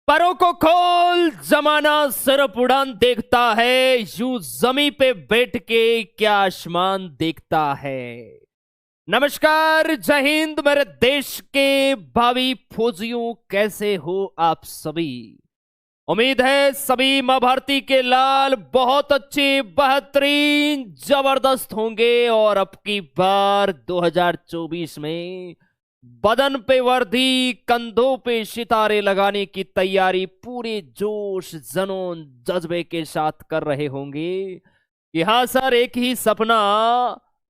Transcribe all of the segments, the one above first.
परों को खोल, जमाना सिर्फ उड़ान देखता है, यूं जमी पे बैठ के क्या आसमान देखता है। नमस्कार, जय हिंद मेरे देश के भावी फौजियों, कैसे हो आप सभी। उम्मीद है सभी मां भारती के लाल बहुत अच्छे, बेहतरीन, जबरदस्त होंगे और अब की बार 2024 में बदन पे वर्दी, कंधों पे सितारे लगाने की तैयारी पूरे जोश, जनून, जज्बे के साथ कर रहे होंगे। कि हाँ सर, एक ही सपना,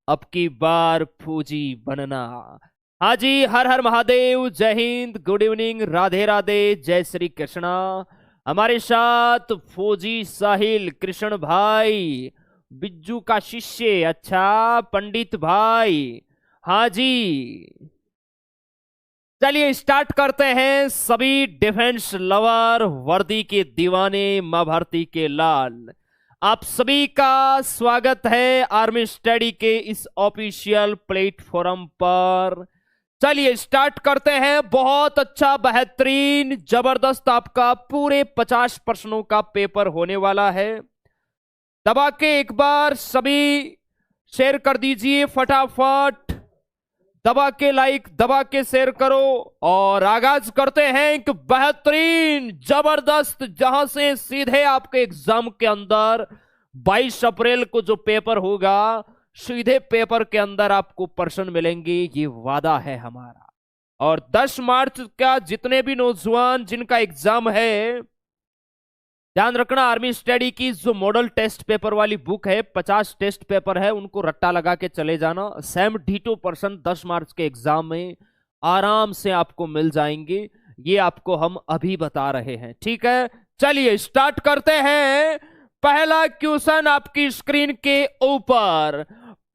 अब की बार फौजी बनना। हाँ जी, हर हर महादेव, जय हिंद, गुड इवनिंग, राधे राधे, जय श्री कृष्णा। हमारे साथ फौजी साहिल कृष्ण भाई, बिज्जू का शिष्य, अच्छा पंडित भाई। हाँ जी, चलिए स्टार्ट करते हैं। सभी डिफेंस लवर, वर्दी के दीवाने, मां भारती के लाल, आप सभी का स्वागत है आर्मी स्टडी के इस ऑफिशियल प्लेटफॉर्म पर। चलिए स्टार्ट करते हैं। बहुत अच्छा, बेहतरीन, जबरदस्त आपका पूरे 50 प्रश्नों का पेपर होने वाला है। दबा के एक बार सभी शेयर कर दीजिए फटाफट, दबा के लाइक, दबा के शेयर करो और आगाज करते हैं एक बेहतरीन, जबरदस्त, जहां से सीधे आपके एग्जाम के अंदर 22 अप्रैल को जो पेपर होगा, सीधे पेपर के अंदर आपको प्रश्न मिलेंगे, ये वादा है हमारा। और 10 मार्च का जितने भी नौजवान जिनका एग्जाम है, ध्यान रखना, आर्मी स्टडी की जो मॉडल टेस्ट पेपर वाली बुक है, 50 टेस्ट पेपर है, उनको रट्टा लगा के चले जाना। सेम डीटो पर्सन 10 मार्च के एग्जाम में आराम से आपको मिल जाएंगे, ये आपको हम अभी बता रहे हैं, ठीक है। चलिए स्टार्ट करते हैं। पहला क्वेश्चन आपकी स्क्रीन के ऊपर,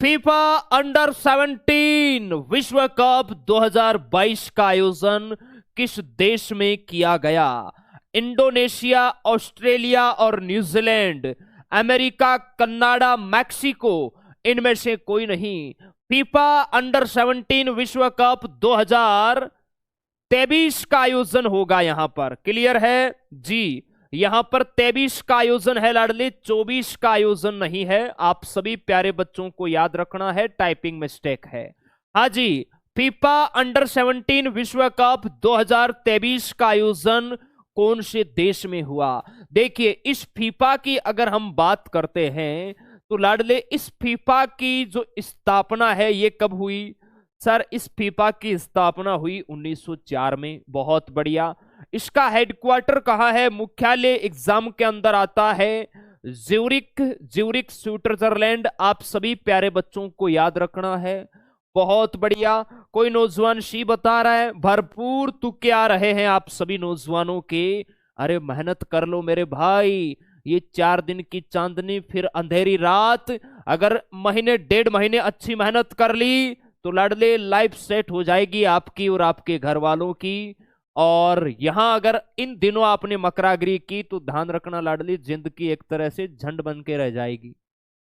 फीफा अंडर 17 विश्व कप 2022 का आयोजन किस देश में किया गया? इंडोनेशिया, ऑस्ट्रेलिया और न्यूजीलैंड, अमेरिका, कनाडा, मैक्सिको, इनमें से कोई नहीं। फीफा अंडर 17 विश्व कप 2023 का आयोजन होगा यहां पर, क्लियर है जी। यहां पर 23 का आयोजन है लाडले, 24 का आयोजन नहीं है। आप सभी प्यारे बच्चों को याद रखना है, टाइपिंग मिस्टेक है। हाँ जी, फीफा अंडर 17 विश्व कप 2023 का आयोजन कौन से देश में हुआ? देखिए, इस फीफा की अगर हम बात करते हैं तो लाडले, इस फीफा की जो स्थापना है ये कब हुई? सर, इस फीफा की स्थापना हुई 1904 में। बहुत बढ़िया। इसका हेडक्वार्टर कहां है? मुख्यालय एग्जाम के अंदर आता है ज्यूरिक, ज्यूरिक स्विट्जरलैंड। आप सभी प्यारे बच्चों को याद रखना है। बहुत बढ़िया। कोई नौजवान सी बता रहा है, भरपूर तुक्के आ रहे हैं आप सभी नौजवानों के। अरे मेहनत कर लो मेरे भाई, ये 4 दिन की चांदनी फिर अंधेरी रात, अगर महीने 1.5 महीने अच्छी मेहनत कर ली तो लाडले लाइफ सेट हो जाएगी आपकी और आपके घर वालों की। और यहां अगर इन दिनों आपने मकरागिरी की तो ध्यान रखना लाडली, जिंदगी एक तरह से झंड बन के रह जाएगी।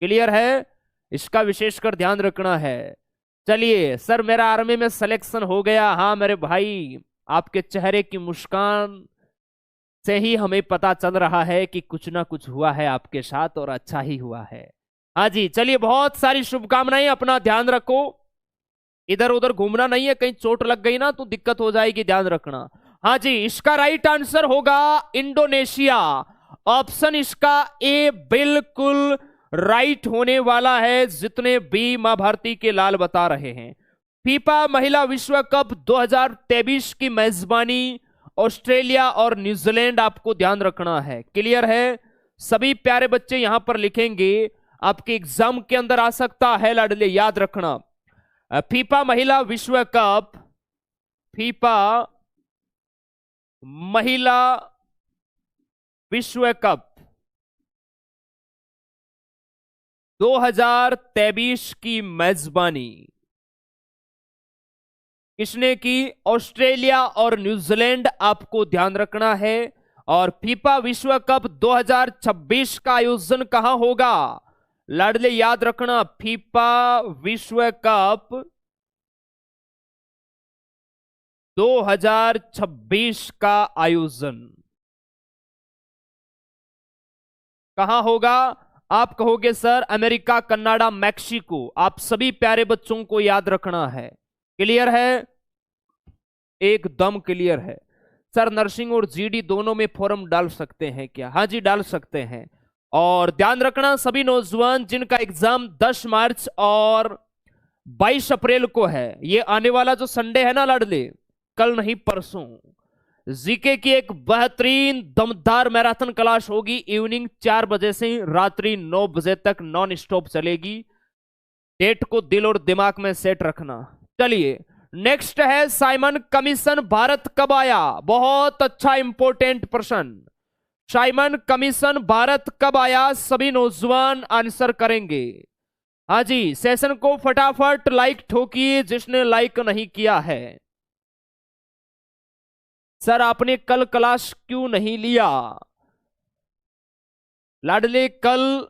क्लियर है? इसका विशेषकर ध्यान रखना है। चलिए सर, मेरा आर्मी में सिलेक्शन हो गया। हाँ मेरे भाई, आपके चेहरे की मुस्कान से ही हमें पता चल रहा है कि कुछ ना कुछ हुआ है आपके साथ और अच्छा ही हुआ है। हाँ जी, चलिए बहुत सारी शुभकामनाएं। अपना ध्यान रखो, इधर उधर घूमना नहीं है, कहीं चोट लग गई ना तो दिक्कत हो जाएगी, ध्यान रखना। हाँ जी, इसका राइट आंसर होगा इंडोनेशिया। ऑप्शन इसका ए बिल्कुल राइट होने वाला है, जितने भी मां भारती के लाल बता रहे हैं। फीफा महिला विश्व कप 2023 की मेजबानी ऑस्ट्रेलिया और न्यूजीलैंड, आपको ध्यान रखना है। क्लियर है? सभी प्यारे बच्चे यहां पर लिखेंगे, आपके एग्जाम के अंदर आ सकता है लाडले, याद रखना। फीफा महिला विश्व कप, फीफा महिला विश्व कप 2023 की मेजबानी किसने की? ऑस्ट्रेलिया और न्यूजीलैंड, आपको ध्यान रखना है। और फीफा विश्व कप 2026 का आयोजन कहां होगा? लाडले याद रखना, फीफा विश्व कप 2026 का आयोजन कहां होगा? आप कहोगे सर अमेरिका, कनाडा, मैक्सिको। आप सभी प्यारे बच्चों को याद रखना है। क्लियर है? एकदम क्लियर है। सर नर्सिंग और जीडी दोनों में फॉर्म डाल सकते हैं क्या? हाँ जी, डाल सकते हैं। और ध्यान रखना सभी नौजवान जिनका एग्जाम 10 मार्च और 22 अप्रैल को है, ये आने वाला जो संडे है ना लाडले, कल नहीं परसों, जीके की एक बेहतरीन दमदार मैराथन क्लास होगी। इवनिंग 4 बजे से रात्रि 9 बजे तक नॉन स्टॉप चलेगी। डेट को दिल और दिमाग में सेट रखना। चलिए नेक्स्ट है साइमन कमीशन भारत कब आया? बहुत अच्छा इंपॉर्टेंट प्रश्न। साइमन कमीशन भारत कब आया? सभी नौजवान आंसर करेंगे। हाँ जी, सेशन को फटाफट लाइक ठोकिए जिसने लाइक नहीं किया है। सर आपने कल क्लास क्यों नहीं लिया? लाडले कल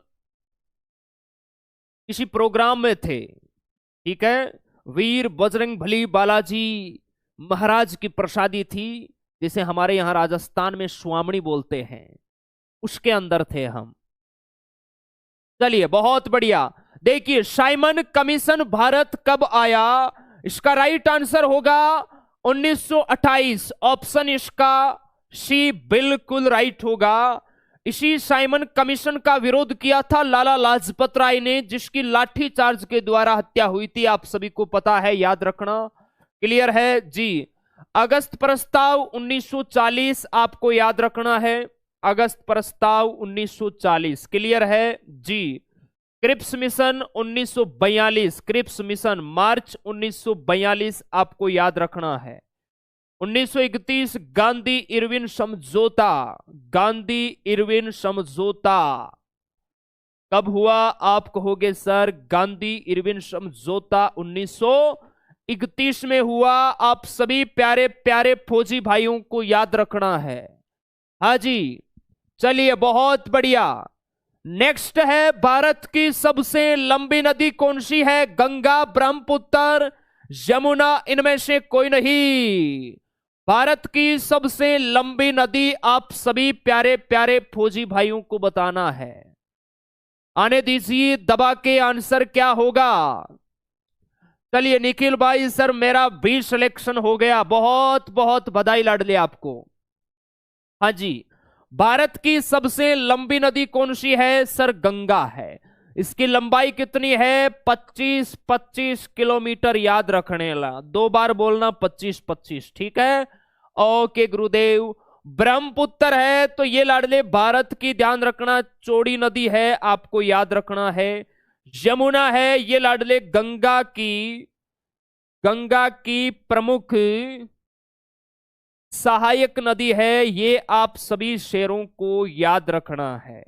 किसी प्रोग्राम में थे, ठीक है। वीर बजरंग बली बालाजी महाराज की प्रसादी थी, जिसे हमारे यहां राजस्थान में स्वामणी बोलते हैं, उसके अंदर थे हम। चलिए बहुत बढ़िया। देखिए साइमन कमीशन भारत कब आया? इसका राइट आंसर होगा 1928। ऑप्शन इसका सी बिल्कुल राइट होगा। इसी साइमन कमीशन का विरोध किया था लाला लाजपत राय ने, जिसकी लाठी चार्ज के द्वारा हत्या हुई थी। आप सभी को पता है, याद रखना। क्लियर है जी? अगस्त प्रस्ताव 1940 आपको याद रखना है। अगस्त प्रस्ताव 1940 क्लियर है जी। क्रिप्स मिशन 1942, क्रिप्स मिशन मार्च 1942 आपको याद रखना है। 1931 गांधी इरविन समझौता, गांधी इरविन समझौता कब हुआ? आप कहोगे सर गांधी इरविन समझौता 1931 में हुआ। आप सभी प्यारे प्यारे फौजी भाइयों को याद रखना है। हाँ जी, चलिए बहुत बढ़िया। नेक्स्ट है भारत की सबसे लंबी नदी कौन सी है? गंगा, ब्रह्मपुत्र, यमुना, इनमें से कोई नहीं। भारत की सबसे लंबी नदी आप सभी प्यारे प्यारे फौजी भाइयों को बताना है। आने दीजिए दबा के, आंसर क्या होगा? चलिए निखिल भाई, सर मेरा भी सिलेक्शन हो गया, बहुत बहुत बधाई लाडले आपको। हाँ जी, भारत की सबसे लंबी नदी कौन सी है? सर गंगा है। इसकी लंबाई कितनी है? 25 किलोमीटर। याद रखने ला, 2 बार बोलना 25, ठीक है। ओके गुरुदेव। ब्रह्मपुत्र है तो ये लाडले भारत की, ध्यान रखना, चौड़ी नदी है, आपको याद रखना है। यमुना है ये लाडले गंगा की प्रमुख सहायक नदी है। ये आप सभी शेरों को याद रखना है।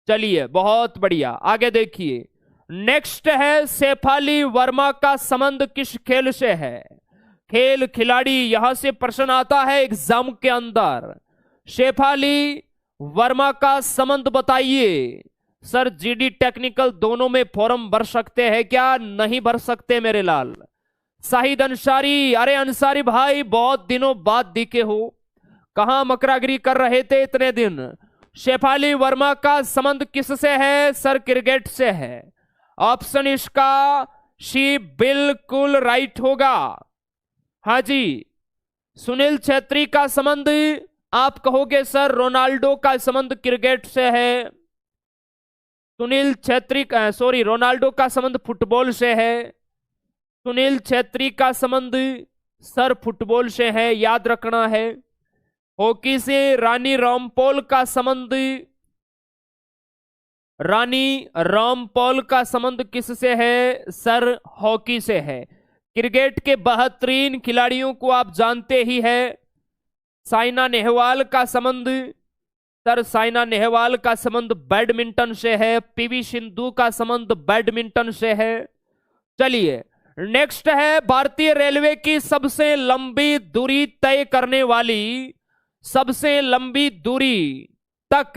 चलिए बहुत बढ़िया, आगे देखिए। नेक्स्ट है शेफाली वर्मा का संबंध किस खेल से है? खेल खिलाड़ी, यहां से प्रश्न आता है एग्जाम के अंदर। शेफाली वर्मा का संबंध बताइए। सर जीडी टेक्निकल दोनों में फॉर्म भर सकते हैं क्या? नहीं भर सकते मेरे लाल। शाहिद अंसारी, अरे अंसारी भाई बहुत दिनों बाद दिखे हो, कहां मकरागिरी कर रहे थे इतने दिन? शेफाली वर्मा का संबंध किससे है? सर क्रिकेट से है। ऑप्शन इसका सी बिल्कुल राइट होगा। हाँ जी। सुनील छेत्री का संबंध, आप कहोगे सर रोनाल्डो का संबंध क्रिकेट से है। सुनील छेत्री का, सॉरी, रोनाल्डो का संबंध फुटबॉल से है। सुनील छेत्री का संबंध सर फुटबॉल से है, याद रखना है। हॉकी से रानी रामपॉल का संबंध, रानी रामपॉल का संबंध किससे है? सर हॉकी से है। क्रिकेट के बेहतरीन खिलाड़ियों को आप जानते ही हैं। साइना नेहवाल का संबंध, सर साइना नेहवाल का संबंध बैडमिंटन से है। पीवी सिंधु का संबंध बैडमिंटन से है। चलिए नेक्स्ट है भारतीय रेलवे की सबसे लंबी दूरी तय करने वाली, सबसे लंबी दूरी तक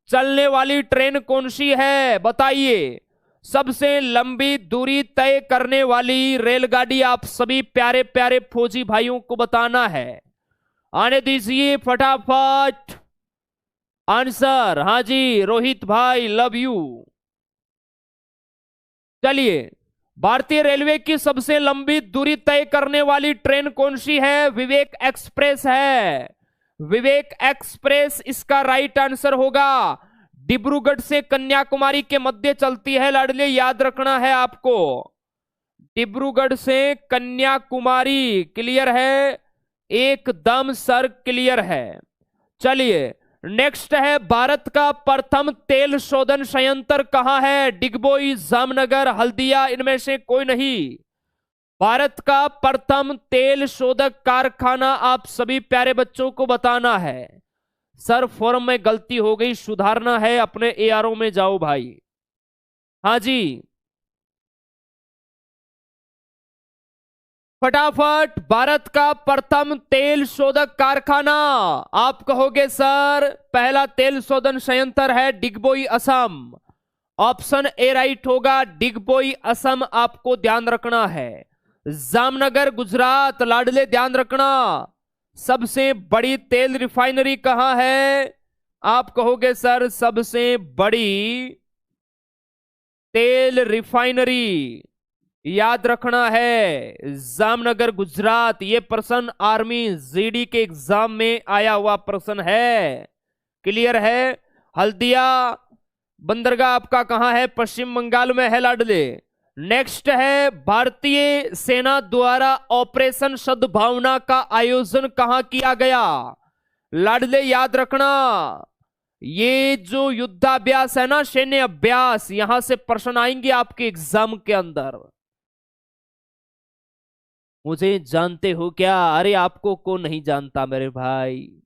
चलने वाली ट्रेन कौन सी है? बताइए। सबसे लंबी दूरी तय करने वाली रेलगाड़ी आप सभी प्यारे प्यारे फौजी भाइयों को बताना है। आने दीजिए फटाफट। आंसर, हाँ जी रोहित भाई, लव यू। चलिए, भारतीय रेलवे की सबसे लंबी दूरी तय करने वाली ट्रेन कौन सी है? विवेक एक्सप्रेस है। विवेक एक्सप्रेस इसका राइट आंसर होगा। डिब्रूगढ़ से कन्याकुमारी के मध्य चलती है लाडले, याद रखना है आपको। डिब्रूगढ़ से कन्याकुमारी, क्लियर है? एकदम सर क्लियर है। चलिए, नेक्स्ट है, भारत का प्रथम तेल शोधन संयंत्र कहां है? डिगबोई, जामनगर, हल्दिया, इनमें से कोई नहीं। भारत का प्रथम तेल शोधक कारखाना आप सभी प्यारे बच्चों को बताना है। सर फॉर्म में गलती हो गई, सुधारना है, अपने एआरओ में जाओ भाई। हाँ जी, फटाफट, भारत का प्रथम तेल शोधक कारखाना। आप कहोगे सर पहला तेल शोधन संयंत्र है Digboi Assam. Option A right होगा, डिगबोई असम आपको ध्यान रखना है। जामनगर गुजरात, लाडले ध्यान रखना। सबसे बड़ी तेल रिफाइनरी कहां है? आप कहोगे सर सबसे बड़ी तेल रिफाइनरी, याद रखना है जामनगर गुजरात। ये प्रश्न आर्मी जीडी के एग्जाम में आया हुआ प्रश्न है, क्लियर है? हल्दिया बंदरगाह आपका कहां है? पश्चिम बंगाल में है लाडले। नेक्स्ट है, भारतीय सेना द्वारा ऑपरेशन सद्भावना का आयोजन कहां किया गया? लाडले याद रखना, ये जो युद्धाभ्यास है ना, सैन्य अभ्यास, यहां से प्रश्न आएंगे आपके एग्जाम के अंदर। मुझे जानते हो क्या? अरे आपको कौन नहीं जानता मेरे भाई।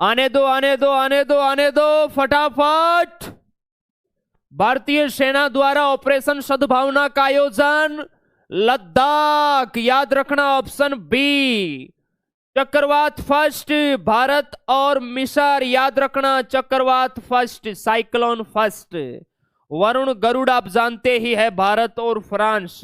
आने दो आने दो आने दो आने दो फटाफट। भारतीय सेना द्वारा ऑपरेशन सद्भावना का आयोजन लद्दाख, याद रखना ऑप्शन बी। चक्रवात फर्स्ट, भारत और मिस्र, याद रखना चक्रवात first, cyclone first. Varun Garuda आप जानते ही है, भारत और फ्रांस।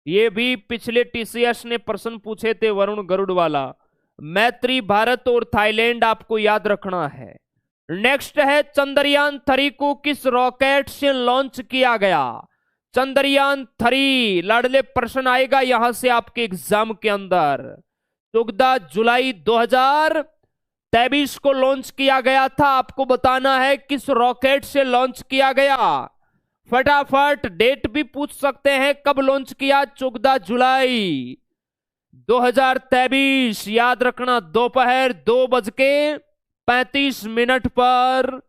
ये भी पिछले टीसीएस ने प्रश्न पूछे थे वरुण गरुड़ वाला। मैत्री भारत और थाईलैंड आपको याद रखना है। नेक्स्ट है, चंद्रयान 3 को किस रॉकेट से लॉन्च किया गया? चंद्रयान 3, लाडले प्रश्न आएगा यहां से आपके एग्जाम के अंदर। 14 जुलाई 2023 को लॉन्च किया गया था। आपको बताना है किस रॉकेट से लॉन्च किया गया। फटाफट, डेट भी पूछ सकते हैं कब लॉन्च किया। 14 जुलाई 2023, याद रखना दोपहर 2:35 पर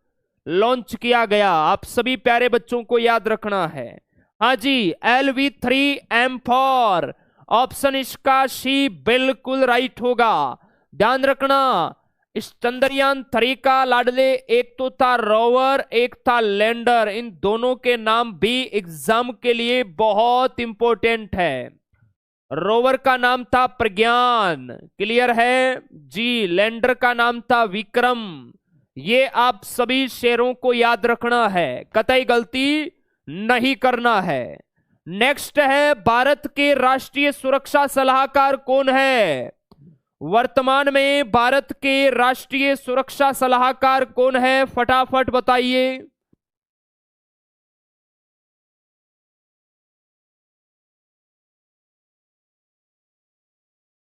लॉन्च किया गया। आप सभी प्यारे बच्चों को याद रखना है। हाँ जी, LV-3M4, ऑप्शन इसका सी बिल्कुल राइट होगा। ध्यान रखना, इस चंद्रयान 3 का लाडले एक तो था रोवर, एक था लैंडर। इन दोनों के नाम भी एग्जाम के लिए बहुत इंपॉर्टेंट है। रोवर का नाम था प्रज्ञान, क्लियर है जी। लैंडर का नाम था विक्रम। ये आप सभी शेरों को याद रखना है, कतई गलती नहीं करना है। नेक्स्ट है, भारत के राष्ट्रीय सुरक्षा सलाहकार कौन है? वर्तमान में भारत के राष्ट्रीय सुरक्षा सलाहकार कौन है? फटाफट बताइए।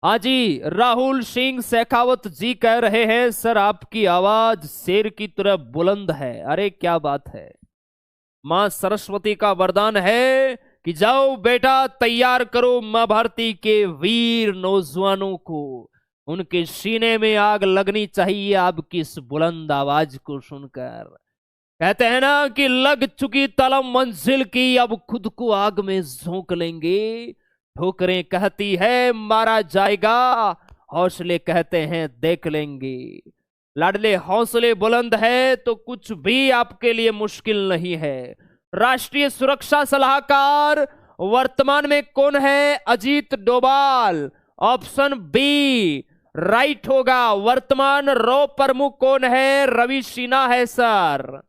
हाँ जी, राहुल सिंह शेखावत जी कह रहे हैं सर आपकी आवाज शेर की तरह बुलंद है। अरे क्या बात है, मां सरस्वती का वरदान है कि जाओ बेटा तैयार करो मां भारती के वीर नौजवानों को। उनके सीने में आग लगनी चाहिए आपकी इस बुलंद आवाज को सुनकर। कहते हैं ना कि लग चुकी तलब मंजिल की, अब खुद को आग में झोंक लेंगे। ठोकरें कहती है मारा जाएगा, हौसले कहते हैं देख लेंगे। लाडले हौसले बुलंद है तो कुछ भी आपके लिए मुश्किल नहीं है। राष्ट्रीय सुरक्षा सलाहकार वर्तमान में कौन है? Ajit Doval, option B right होगा। वर्तमान रो प्रमुख कौन है? रवि सिन्हा है सर।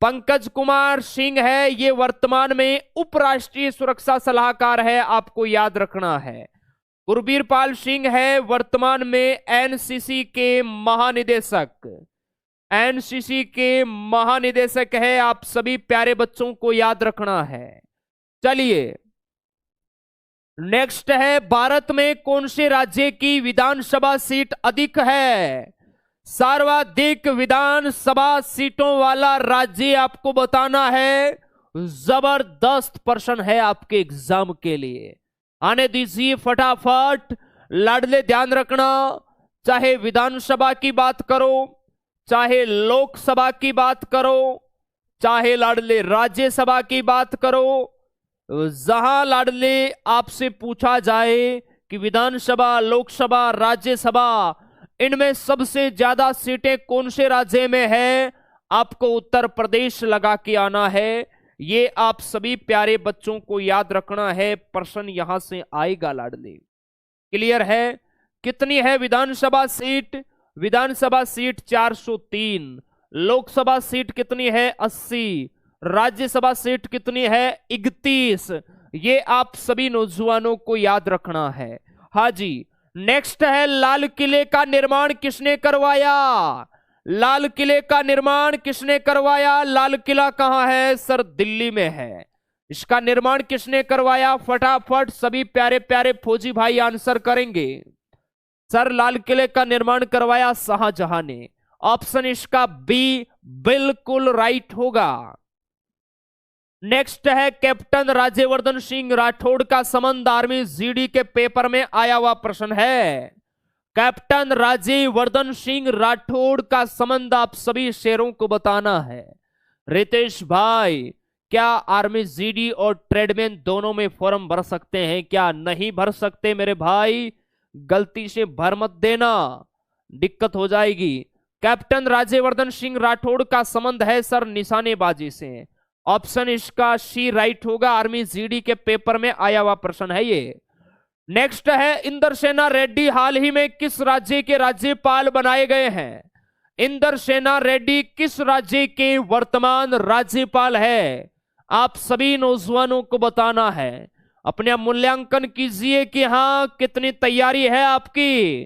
पंकज कुमार सिंह है, ये वर्तमान में उपराष्ट्रीय सुरक्षा सलाहकार है, आपको याद रखना है। गुरबीर पाल सिंह है वर्तमान में एनसीसी के महानिदेशक। एनसीसी के महानिदेशक है, आप सभी प्यारे बच्चों को याद रखना है। चलिए नेक्स्ट है, भारत में कौन से राज्य की विधानसभा सीट अधिक है? सर्वाधिक विधानसभा सीटों वाला राज्य आपको बताना है। जबरदस्त प्रश्न है आपके एग्जाम के लिए, आने दीजिए फटाफट। लाडले ध्यान रखना, चाहे विधानसभा की बात करो, चाहे लोकसभा की बात करो, चाहे लाडले राज्यसभा की बात करो, जहां लाडले आपसे पूछा जाए कि विधानसभा, लोकसभा, राज्यसभा, इनमें सबसे ज्यादा सीटें कौन से राज्य में है, आपको उत्तर प्रदेश लगा के आना है। ये आप सभी प्यारे बच्चों को याद रखना है, प्रश्न यहां से आएगा लाडले। क्लियर है? कितनी है विधानसभा सीट? विधानसभा सीट 403। लोकसभा सीट कितनी है? 80। राज्यसभा सीट कितनी है? 31। ये आप सभी नौजवानों को याद रखना है। हाँ जी, नेक्स्ट है, लाल किले का निर्माण किसने करवाया? लाल किले का निर्माण किसने करवाया? लाल किला कहां है सर? दिल्ली में है। इसका निर्माण किसने करवाया? फटाफट सभी प्यारे प्यारे फौजी भाई आंसर करेंगे। सर लाल किले का निर्माण करवाया शाहजहां ने। ऑप्शन इसका बी बिल्कुल राइट होगा। नेक्स्ट है, कैप्टन राज्यवर्धन सिंह राठौड़ का संबंध आर्मी जीडी के पेपर में आया हुआ प्रश्न है। कैप्टन राज्यवर्धन सिंह राठौड़ का संबंध आप सभी शेरों को बताना है। रितेश भाई, क्या आर्मी जीडी और ट्रेडमैन दोनों में फॉर्म भर सकते हैं? क्या नहीं भर सकते मेरे भाई? गलती से भर मत देना, दिक्कत हो जाएगी। कैप्टन राज्यवर्धन सिंह राठौड़ का संबंध है सर निशानेबाजी से। ऑप्शन इसका सी राइट होगा। आर्मी जीडी के पेपर में आया हुआ प्रश्न है ये। नेक्स्ट है, इंद्रसेना रेड्डी हाल ही में किस राज्य के राज्यपाल बनाए गए हैं? इंद्रसेना रेड्डी किस राज्य के वर्तमान राज्यपाल है? आप सभी नौजवानों को बताना है। अपने मूल्यांकन कीजिए कि हाँ कितनी तैयारी है आपकी।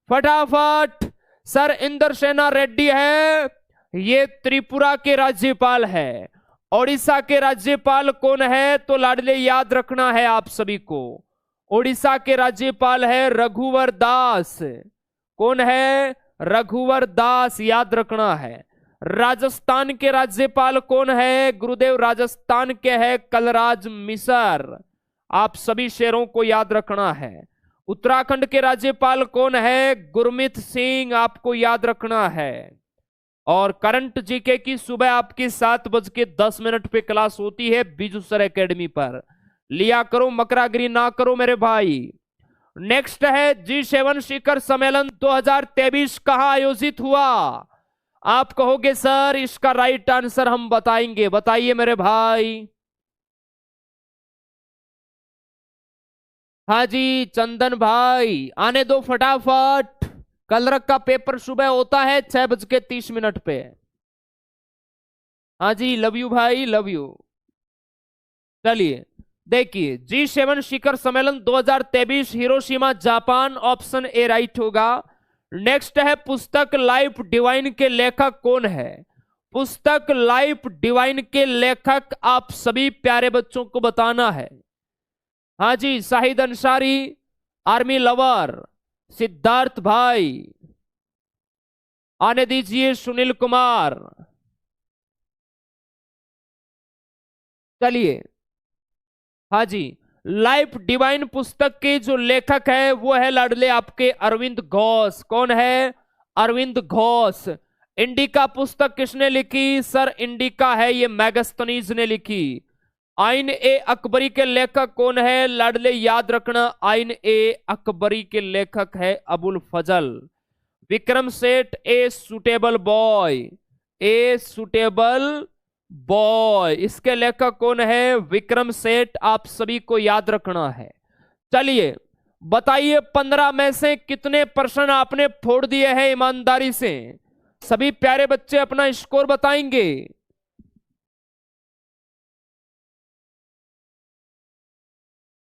फटाफट। सर इंद्रसेना रेड्डी है, ये त्रिपुरा के राज्यपाल है। ओडिशा के राज्यपाल कौन है? तो लाडले याद रखना है आप सभी को। ओडिशा के राज्यपाल है रघुवर दास। कौन है? रघुवर दास, याद रखना है। राजस्थान के राज्यपाल कौन है? गुरुदेव राजस्थान के है कलराज मिसर। आप सभी शेरों को याद रखना है। उत्तराखंड के राज्यपाल कौन है? गुरमीत सिंह, आपको याद रखना है। और करंट जीके की सुबह आपकी 7:10 पे क्लास होती है बीजू सर एकेडमी पर, लिया करो, मकरागिरी ना करो मेरे भाई। नेक्स्ट है, G7 शिखर सम्मेलन 2023 कहां आयोजित हुआ? आप कहोगे सर इसका राइट आंसर हम बताएंगे, बताइए मेरे भाई। हाँ जी चंदन भाई, आने दो फटाफट। कलरक का पेपर सुबह होता है 6:30 पे। हाँ जी, लव यू भाई, लव यू। चलिए देखिए, G7 शिखर सम्मेलन 2023 Hiroshima Japan, option A right होगा। नेक्स्ट है, पुस्तक लाइफ डिवाइन के लेखक कौन है? पुस्तक लाइफ डिवाइन के लेखक आप सभी प्यारे बच्चों को बताना है। हाँ जी, शाहिद अंसारी, आर्मी लवर, सिद्धार्थ भाई, आने दीजिए सुनील कुमार। चलिए, हाँ जी, लाइफ डिवाइन पुस्तक के जो लेखक है वो है लाडले आपके अरविंद घोष। कौन है? अरविंद घोष। इंडिका पुस्तक किसने लिखी? सर इंडिका है ये मैगस्थनीज ने लिखी। आइन ए अकबरी के लेखक कौन है? लाडले याद रखना, आइन ए अकबरी के लेखक है अबुल फजल। Vikram Seth, a suitable boy, a suitable boy, इसके लेखक कौन है? विक्रम सेठ, आप सभी को याद रखना है। चलिए बताइए, 15 में से कितने प्रश्न आपने फोड़ दिए हैं ईमानदारी से? सभी प्यारे बच्चे अपना स्कोर बताएंगे।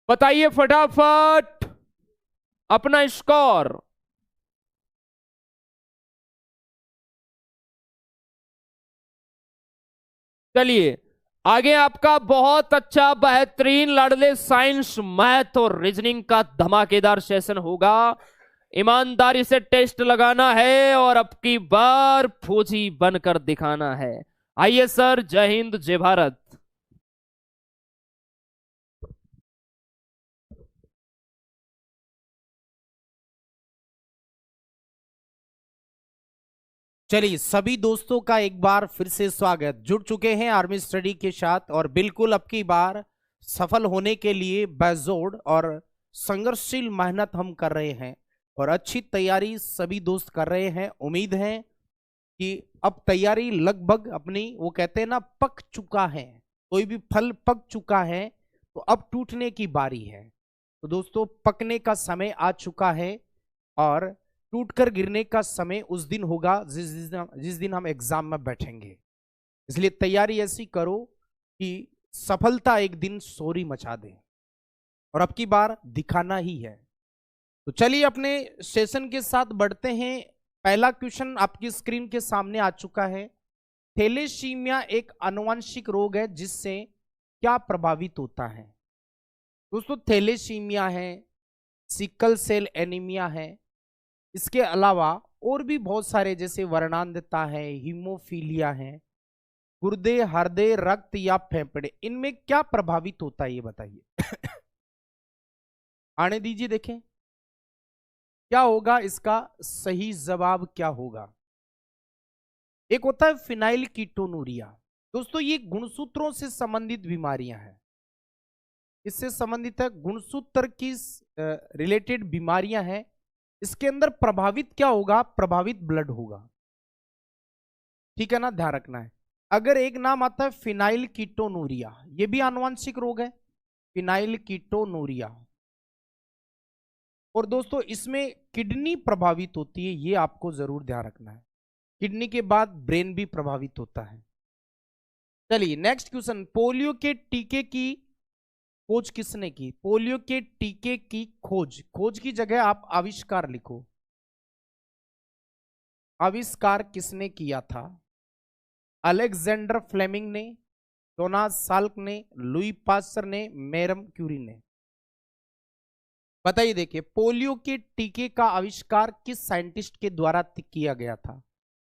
बताइए फटाफट। अपना स्कोर। चलिए आगे आपका बहुत अच्छा बेहतरीन लाडले साइंस मैथ और रीजनिंग का धमाकेदार सेशन होगा। ईमानदारी से टेस्ट लगाना है और अब की बार फौजी बनकर दिखाना है। आइए सर, जय हिंद जय भारत। चलिए सभी दोस्तों का एक बार फिर से स्वागत। जुड़ चुके हैं आर्मी स्टडी के साथ और बिल्कुल अब की बार सफल होने के लिए बेजोड़ और संघर्षशील मेहनत हम कर रहे हैं और अच्छी तैयारी सभी दोस्त कर रहे हैं। उम्मीद है कि अब तैयारी लगभग अपनी, वो कहते हैं ना, पक चुका है। कोई भी फल पक चुका है तो अब टूटने की बारी है। तो दोस्तों पकने का समय आ चुका है और टूटकर गिरने का समय उस दिन होगा जिस दिन हम एग्जाम में बैठेंगे। इसलिए तैयारी ऐसी करो कि सफलता एक दिन शोरी मचा दे और अब की बार दिखाना ही है। तो चलिए अपने सेशन के साथ बढ़ते हैं। पहला क्वेश्चन आपकी स्क्रीन के सामने आ चुका है। थैलेसीमिया एक आनुवंशिक रोग है जिससे क्या प्रभावित होता है? दोस्तों थैलेसीमिया है, सिकल सेल एनीमिया है, इसके अलावा और भी बहुत सारे जैसे वर्णांधता है, हीमोफीलिया है, गुर्दे, हृदय, रक्त या फेफड़े, इनमें क्या प्रभावित होता है ये बताइए। आने दीजिए, देखें क्या होगा इसका सही जवाब क्या होगा। एक होता है फिनाइल कीटोनूरिया। दोस्तों ये गुणसूत्रों से संबंधित बीमारियां हैं। इससे संबंधित है, गुणसूत्र की रिलेटेड बीमारियां हैं। इसके अंदर प्रभावित क्या होगा? प्रभावित ब्लड होगा। ठीक है ना, ध्यान रखना है। अगर एक नाम आता है फिनाइल कीटोनूरिया, ये भी आनुवंशिक रोग है, फिनाइल कीटोनूरिया। और दोस्तों इसमें किडनी प्रभावित होती है, ये आपको जरूर ध्यान रखना है। किडनी के बाद ब्रेन भी प्रभावित होता है। चलिए नेक्स्ट क्वेश्चन। पोलियो के टीके की खोज किसने की? पोलियो के टीके की खोज की जगह आप आविष्कार लिखो। आविष्कार किसने किया था? अलेक्जेंडर फ्लेमिंग ने, जोनास साल्क ने, लुई पास्चर ने, मैडम क्यूरी ने? बताइए। देखिए पोलियो के टीके का आविष्कार किस साइंटिस्ट के द्वारा किया गया था?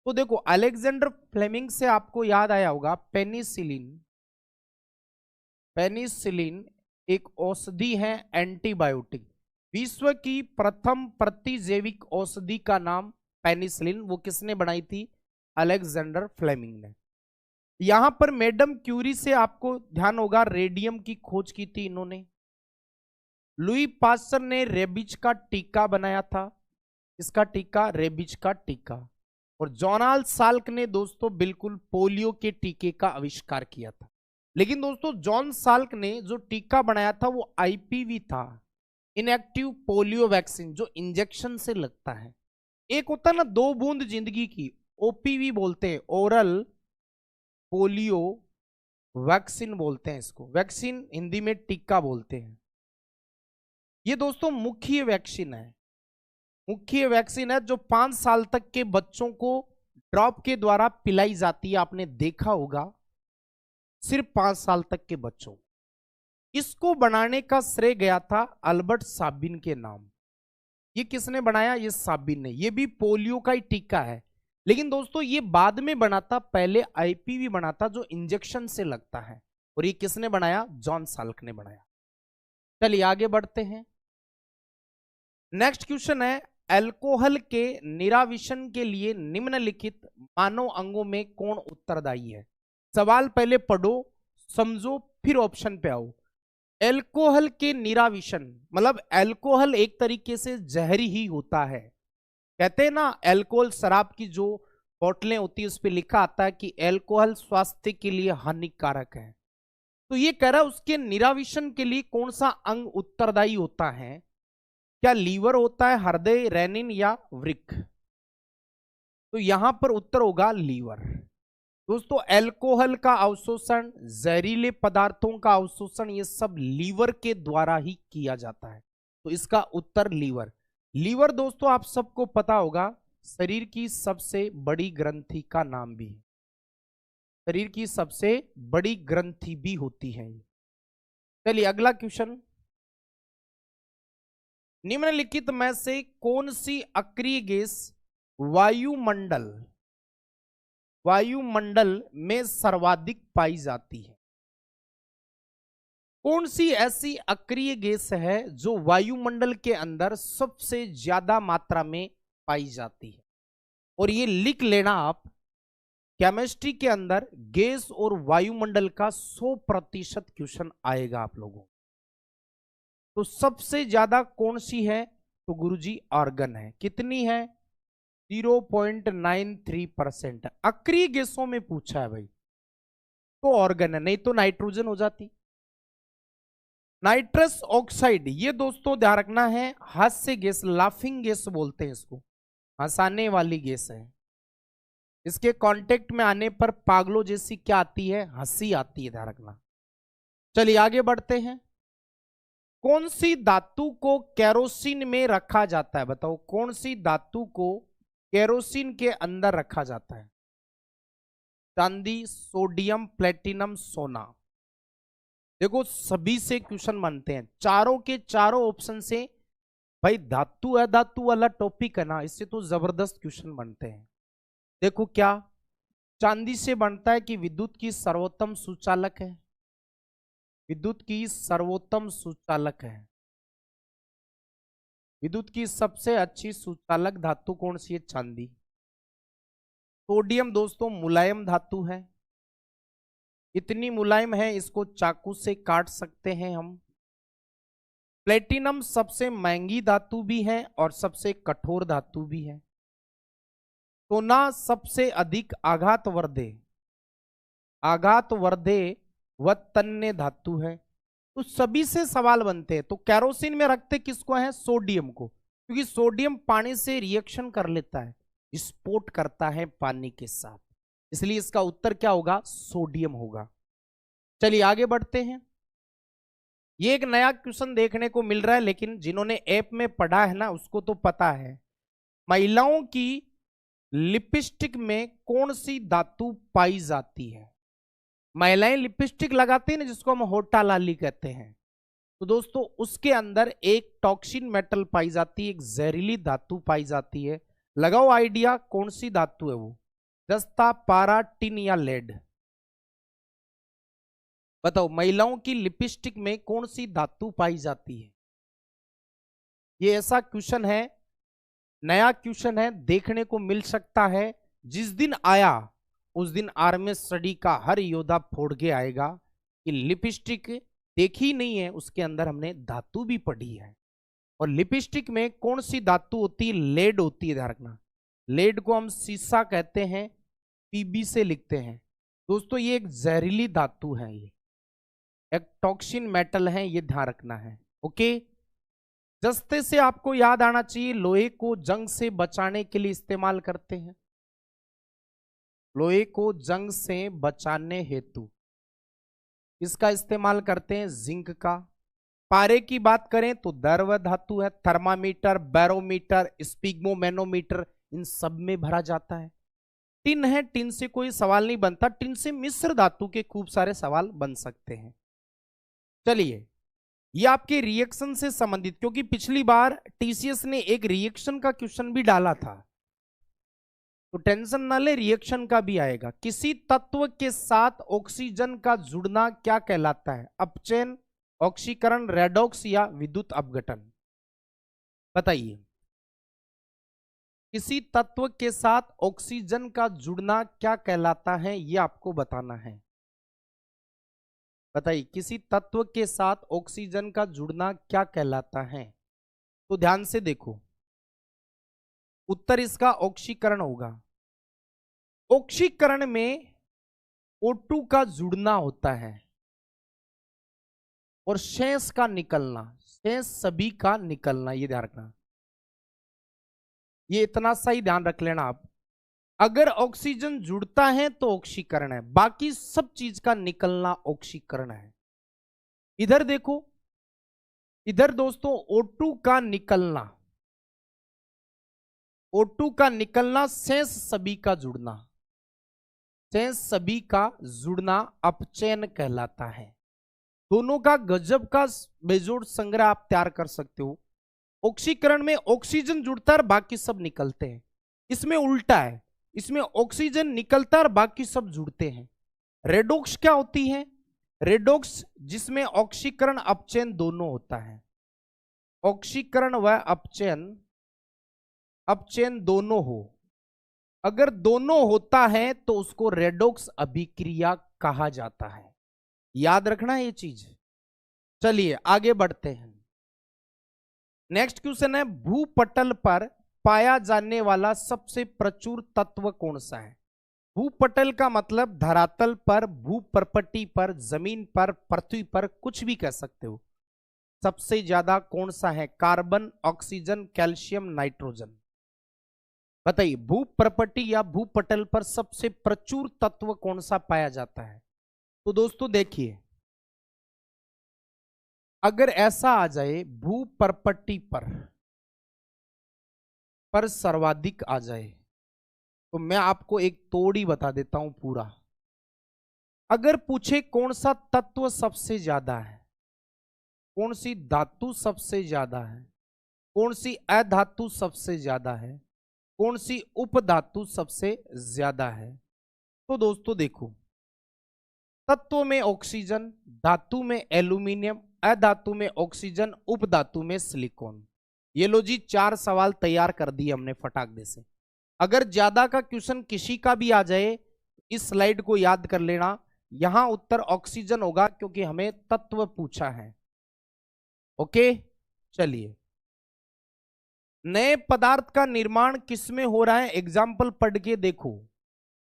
तो देखो अलेक्जेंडर फ्लेमिंग से आपको याद आया होगा पेनिसिलिन। पेनिसिलिन एक औषधि है, एंटीबायोटिक। विश्व की प्रथम प्रतिजैविक औषधि का नाम पेनिसिलिन, वो किसने बनाई थी? अलेक्जेंडर फ्लेमिंग ने। यहां पर मैडम क्यूरी से आपको ध्यान होगा रेडियम की खोज की थी इन्होंने। लुई पास्चर ने रेबीज का टीका बनाया था। इसका टीका, रेबीज का टीका। और जोनास साल्क ने दोस्तों बिल्कुल पोलियो के टीके का आविष्कार किया था। लेकिन दोस्तों जॉन साल्क ने जो टीका बनाया था वो आईपीवी था, इनएक्टिव पोलियो वैक्सीन, जो इंजेक्शन से लगता है। एक होता है ना 2 बूंद जिंदगी की, ओपीवी बोलते हैं, ओरल पोलियो वैक्सीन बोलते हैं इसको। वैक्सीन हिंदी में टीका बोलते हैं। ये दोस्तों मुख्य वैक्सीन है, मुख्य वैक्सीन है जो 5 साल तक के बच्चों को ड्रॉप के द्वारा पिलाई जाती है। आपने देखा होगा, सिर्फ 5 साल तक के बच्चों। इसको बनाने का श्रेय गया था अल्बर्ट साबिन के नाम। ये किसने बनाया? ये साबिन ने। ये भी पोलियो का ही टीका है, लेकिन दोस्तों ये बाद में बना था, पहले आईपीवी बना था जो इंजेक्शन से लगता है। और ये किसने बनाया? जॉन साल्क ने बनाया। चलिए आगे बढ़ते हैं। नेक्स्ट क्वेश्चन है, अल्कोहल के निराविशन के लिए निम्नलिखित मानव अंगों में कौन उत्तरदायी है? सवाल पहले पढ़ो, समझो, फिर ऑप्शन पे आओ। अल्कोहल के निराविशन मतलब अल्कोहल एक तरीके से जहरी ही होता है। कहते हैं ना अल्कोहल, शराब की जो बोतलें होती है उस पर लिखा आता है कि अल्कोहल स्वास्थ्य के लिए हानिकारक है। तो ये कह रहा है उसके निराविशन के लिए कौन सा अंग उत्तरदायी होता है? क्या लीवर होता है, हृदय, रेनिन या वृक्क? तो यहां पर उत्तर होगा लीवर। दोस्तों अल्कोहल का अवशोषण, जहरीले पदार्थों का अवशोषण, ये सब लीवर के द्वारा ही किया जाता है। तो इसका उत्तर लीवर। लीवर दोस्तों आप सबको पता होगा शरीर की सबसे बड़ी ग्रंथि का नाम भी है, शरीर की सबसे बड़ी ग्रंथि भी होती है। चलिए अगला क्वेश्चन, निम्नलिखित में से कौन सी अक्रिय गैस वायुमंडल में सर्वाधिक पाई जाती है? कौन सी ऐसी अक्रिय गैस है जो वायुमंडल के अंदर सबसे ज्यादा मात्रा में पाई जाती है? और ये लिख लेना आप, केमिस्ट्री के अंदर गैस और वायुमंडल का 100% क्वेश्चन आएगा आप लोगों। तो सबसे ज्यादा कौन सी है? तो गुरुजी आर्गन है। कितनी है? 0.93%। अक्रिय गैसों में पूछा है भाई, तो ऑर्गन है, नहीं तो नाइट्रोजन हो जाती। नाइट्रस ऑक्साइड, ये दोस्तों ध्यान रखना है, हास्य गैस, लाफिंग गैस बोलते हैं इसको, हंसाने वाली गैस है। इसके कांटेक्ट में आने पर पागलों जैसी क्या आती है? हंसी आती है, ध्यान रखना। चलिए आगे बढ़ते हैं। कौन सी धातु को केरोसिन में रखा जाता है? बताओ, कौन सी धातु को केरोसिन के अंदर रखा जाता है? चांदी, सोडियम, प्लेटिनम, सोना। देखो सभी से क्वेश्चन बनते हैं, चारों के चारों ऑप्शन से भाई धातु अधातु वाला टॉपिक है ना, इससे तो जबरदस्त क्वेश्चन बनते हैं। देखो क्या चांदी से बनता है कि विद्युत की सर्वोत्तम सुचालक है? विद्युत की सर्वोत्तम सुचालक है। विद्युत की सबसे अच्छी सुचालक धातु कौन सी है? चांदी। सोडियम दोस्तों मुलायम धातु है, इतनी मुलायम है इसको चाकू से काट सकते हैं हम। प्लेटिनम सबसे महंगी धातु भी है और सबसे कठोर धातु भी है। सोना सबसे अधिक आघातवर्धे व तन्य धातु है। तो सभी से सवाल बनते हैं। तो केरोसिन में रखते किसको है? सोडियम को, क्योंकि सोडियम पानी से रिएक्शन कर लेता है, विस्फोट करता है पानी के साथ, इसलिए इसका उत्तर क्या होगा? सोडियम होगा। चलिए आगे बढ़ते हैं। ये एक नया क्वेश्चन देखने को मिल रहा है, लेकिन जिन्होंने ऐप में पढ़ा है ना उसको तो पता है। महिलाओं की लिपस्टिक में कौन सी धातु पाई जाती है? महिलाएं लिपस्टिक लगाती है ना, जिसको हम होठा लाली कहते हैं, तो दोस्तों उसके अंदर एक टॉक्सिन मेटल पाई जाती है, एक जहरीली धातु पाई जाती है। लगाओ आइडिया, कौन सी धातु है वो? जस्ता, पारा, टिन या लेड? बताओ, महिलाओं की लिपस्टिक में कौन सी धातु पाई जाती है? ये ऐसा क्वेश्चन है, नया क्वेश्चन है, देखने को मिल सकता है। जिस दिन आया उस दिन आर्मी स्टडी का हर योद्धा फोड़ के आएगा कि लिपस्टिक देखी नहीं है, उसके अंदर हमने धातु भी पढ़ी है। और लिपस्टिक में कौन सी धातु होती है? लेड होती है, ध्यान रखना। लेड को हम सीसा कहते हैं, पीबी से लिखते हैं। दोस्तों ये एक जहरीली धातु है, ये एक टॉक्सिन मेटल है, ये ध्यान रखना है। ओके, जस्ते से आपको याद आना चाहिए, लोहे को जंग से बचाने के लिए इस्तेमाल करते हैं। लोहे को जंग से बचाने हेतु इसका इस्तेमाल करते हैं, जिंक का। पारे की बात करें तो द्रव धातु है, थर्मामीटर, बैरोमीटर, स्पिग्मोमेनोमीटर, इन सब में भरा जाता है। टिन है, टिन से कोई सवाल नहीं बनता, टिन से मिश्र धातु के खूब सारे सवाल बन सकते हैं। चलिए, ये आपके रिएक्शन से संबंधित, क्योंकि पिछली बार टीसीएस ने एक रिएक्शन का क्वेश्चन भी डाला था, तो टेंशन ना ले, रिएक्शन का भी आएगा। किसी तत्व के साथ ऑक्सीजन का जुड़ना क्या कहलाता है? अपचयन, ऑक्सीकरण, रेडॉक्स या विद्युत अपघटन? बताइए, किसी तत्व के साथ ऑक्सीजन का जुड़ना क्या कहलाता है, यह आपको बताना है। बताइए, किसी तत्व के साथ ऑक्सीजन का जुड़ना क्या कहलाता है? तो ध्यान से देखो, उत्तर इसका ऑक्सीकरण होगा। ऑक्सीकरण में O2 का जुड़ना होता है और शेष का निकलना, शेष सभी का निकलना, ये ध्यान रखना। ये इतना सा ही ध्यान रख लेना आप। अगर ऑक्सीजन जुड़ता है तो ऑक्सीकरण है, बाकी सब चीज का निकलना ऑक्सीकरण है। इधर देखो, इधर दोस्तों O2 का निकलना, O2 का निकलना, शेष सभी का जुड़ना, शेष सभी का जुड़ना अपचयन कहलाता है। दोनों का गजब का बेजोड़ संग्रह आप तैयार कर सकते हो। ऑक्सीकरण में ऑक्सीजन जुड़ता है और बाकी सब निकलते हैं, इसमें उल्टा है, इसमें ऑक्सीजन निकलता है और बाकी सब जुड़ते हैं। रेडॉक्स क्या होती है? रेडॉक्स जिसमें ऑक्सीकरण अपचयन दोनों होता है, ऑक्सीकरण व अपचयन दोनों हो, अगर दोनों होता है तो उसको रेडॉक्स अभिक्रिया कहा जाता है। याद रखना ये चीज। चलिए आगे बढ़ते हैं। नेक्स्ट क्वेश्चन है, भूपटल पर पाया जाने वाला सबसे प्रचुर तत्व कौन सा है? भूपटल का मतलब धरातल पर, भूप्रपट्टी पर, जमीन पर, पृथ्वी पर, कुछ भी कह सकते हो। सबसे ज्यादा कौन सा है? Carbon, oxygen, calcium, nitrogen. बताइए, भूप्रपट्टी या भूपटल पर सबसे प्रचुर तत्व कौन सा पाया जाता है? तो दोस्तों देखिए, अगर ऐसा आ जाए भूप्रपट्टी पर सर्वाधिक आ जाए, तो मैं आपको एक तोड़ी बता देता हूं पूरा। अगर पूछे कौन सा तत्व सबसे ज्यादा है, कौन सी धातु सबसे ज्यादा है, कौन सी अधातु सबसे ज्यादा है, कौन सी उपधातु सबसे ज्यादा है, तो दोस्तों देखो, तत्व में ऑक्सीजन, धातु में एल्यूमिनियम, अधातु में ऑक्सीजन, उपधातु में सिलिकॉन। ये लो जी, 4 सवाल तैयार कर दिए हमने फटाक दे से। अगर ज्यादा का क्वेश्चन किसी का भी आ जाए, इस स्लाइड को याद कर लेना, यहां उत्तर ऑक्सीजन होगा क्योंकि हमें तत्व पूछा है। ओके, चलिए, नए पदार्थ का निर्माण किसमें हो रहा है? एग्जाम्पल पढ़ के देखो,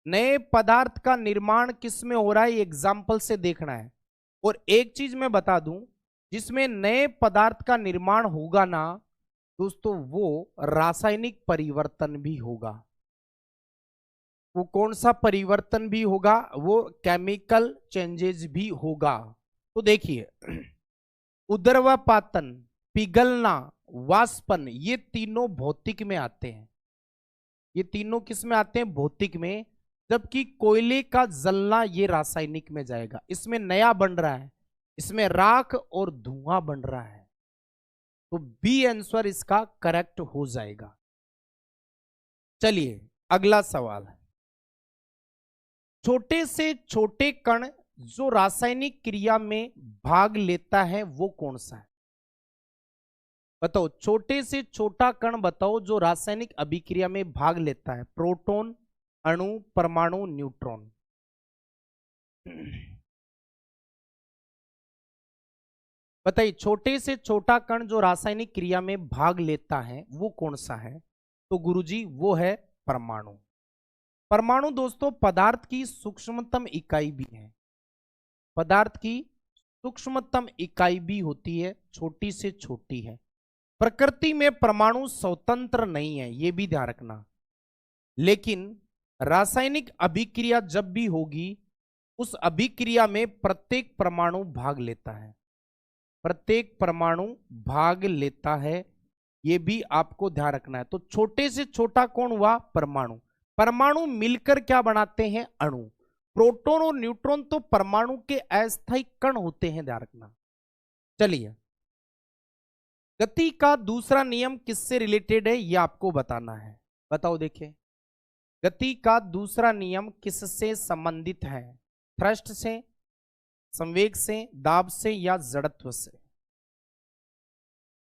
नए पदार्थ का निर्माण किसमें हो रहा है, एग्जाम्पल से देखना है। और एक चीज मैं बता दूं, जिसमें नए पदार्थ का निर्माण होगा ना दोस्तों, वो रासायनिक परिवर्तन भी होगा। वो कौन सा परिवर्तन भी होगा? वो केमिकल चेंजेस भी होगा। तो देखिए, उदर्वपातन, पिघलना, वाष्पन, ये तीनों भौतिक में आते हैं। ये तीनों किस में आते हैं? भौतिक में। जबकि कोयले का जलना ये रासायनिक में जाएगा। इसमें नया बन रहा है, इसमें राख और धुआं बन रहा है। तो बी आंसर इसका करेक्ट हो जाएगा। चलिए अगला सवाल, छोटे से छोटे कण जो रासायनिक क्रिया में भाग लेता है वो कौन सा है? बताओ, छोटे से छोटा कण बताओ जो रासायनिक अभिक्रिया में भाग लेता है। प्रोटॉन, अणु, परमाणु, न्यूट्रॉन। बताइए, छोटे से छोटा कण जो रासायनिक क्रिया में भाग लेता है वो कौन सा है? तो गुरुजी वो है परमाणु। परमाणु दोस्तों पदार्थ की सूक्ष्मतम इकाई भी है, पदार्थ की सूक्ष्मतम इकाई भी होती है, छोटी से छोटी है। प्रकृति में परमाणु स्वतंत्र नहीं है, यह भी ध्यान रखना। लेकिन रासायनिक अभिक्रिया जब भी होगी, उस अभिक्रिया में प्रत्येक परमाणु भाग लेता है, प्रत्येक परमाणु भाग लेता है, यह भी आपको ध्यान रखना है। तो छोटे से छोटा कौन हुआ? परमाणु। परमाणु मिलकर क्या बनाते हैं? अणु। प्रोटॉन और न्यूट्रॉन तो परमाणु के अस्थायी कण होते हैं, ध्यान रखना। चलिए, गति का दूसरा नियम किससे रिलेटेड है यह आपको बताना है। बताओ, देखिए, गति का दूसरा नियम किससे संबंधित है? थ्रस्ट से, संवेग से, दाब से या जड़त्व से?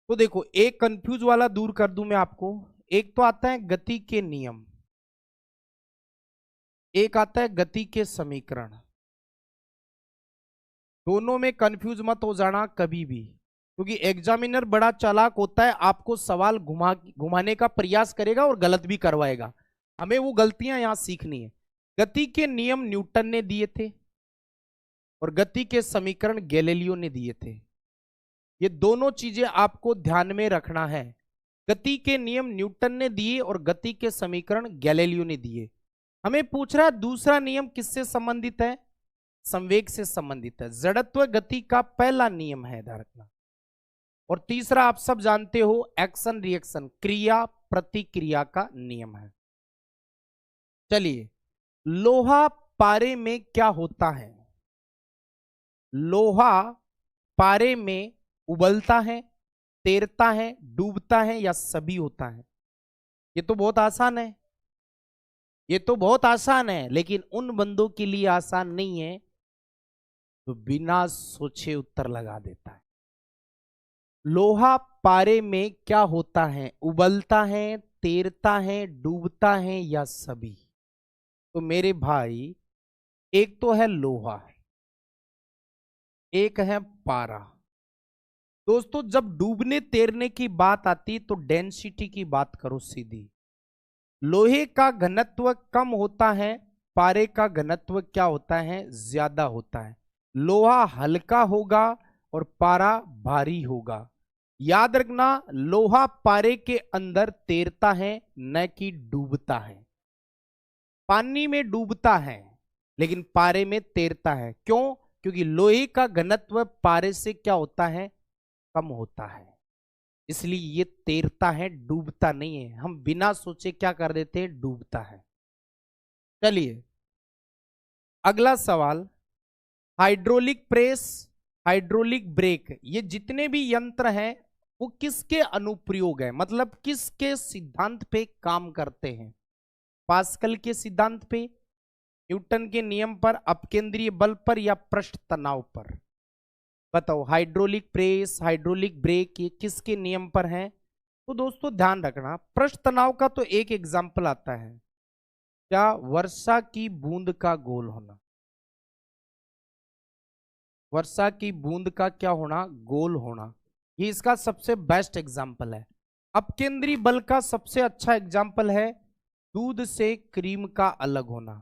तो देखो, एक कंफ्यूज वाला दूर कर दूं मैं आपको। एक तो आता है गति के नियम, एक आता है गति के समीकरण। दोनों में कंफ्यूज मत हो जाना कभी भी, क्योंकि एग्जामिनर बड़ा चालाक होता है, आपको सवाल घुमाने का प्रयास करेगा और गलत भी करवाएगा। हमें वो गलतियां यहां सीखनी है। गति के नियम न्यूटन ने दिए थे और गति के समीकरण गैलीलियो ने दिए थे। ये दोनों चीजें आपको ध्यान में रखना है। गति के नियम न्यूटन ने दिए और गति के समीकरण गैलीलियो ने दिए। हमें पूछ रहा है दूसरा नियम किससे संबंधित है? संवेग से संबंधित है। जड़त्व गति का पहला नियम है, ध्यान रखना। और तीसरा आप सब जानते हो, एक्शन रिएक्शन, क्रिया प्रतिक्रिया का नियम है। चलिए, लोहा पारे में क्या होता है? लोहा पारे में उबलता है, तैरता है, डूबता है या सभी होता है? ये तो बहुत आसान है, ये तो बहुत आसान है, लेकिन उन बंदों के लिए आसान नहीं है तो बिना सोचे उत्तर लगा देता है। लोहा पारे में क्या होता है? उबलता है, तैरता है, डूबता है या सभी? तो मेरे भाई, एक तो है लोहा, एक है पारा। दोस्तों, जब डूबने तैरने की बात आती तो डेंसिटी की बात करो सीधी। लोहे का घनत्व कम होता है, पारे का घनत्व क्या होता है? ज्यादा होता है। लोहा हल्का होगा और पारा भारी होगा। याद रखना, लोहा पारे के अंदर तैरता है, न कि डूबता है। पानी में डूबता है लेकिन पारे में तैरता है। क्यों? क्योंकि लोहे का घनत्व पारे से क्या होता है? कम होता है, इसलिए ये तैरता है, डूबता नहीं है। हम बिना सोचे क्या कर देते हैं? डूबता है। चलिए, अगला सवाल, हाइड्रोलिक प्रेस, हाइड्रोलिक ब्रेक, ये जितने भी यंत्र हैं वो किसके अनुप्रयोग है? मतलब किसके सिद्धांत पे काम करते हैं? पास्कल के सिद्धांत पे, न्यूटन के नियम पर, अपकेंद्रीय बल पर या पृष्ठ तनाव पर? बताओ, हाइड्रोलिक प्रेस, हाइड्रोलिक ब्रेक, ये किसके नियम पर है? तो दोस्तों ध्यान रखना, पृष्ठ तनाव का तो एक एग्जाम्पल आता है, क्या? वर्षा की बूंद का गोल होना। वर्षा की बूंद का क्या होना? गोल होना। ये इसका सबसे बेस्ट एग्जाम्पल है। अपकेंद्री बल का सबसे अच्छा एग्जाम्पल है दूध से क्रीम का अलग होना।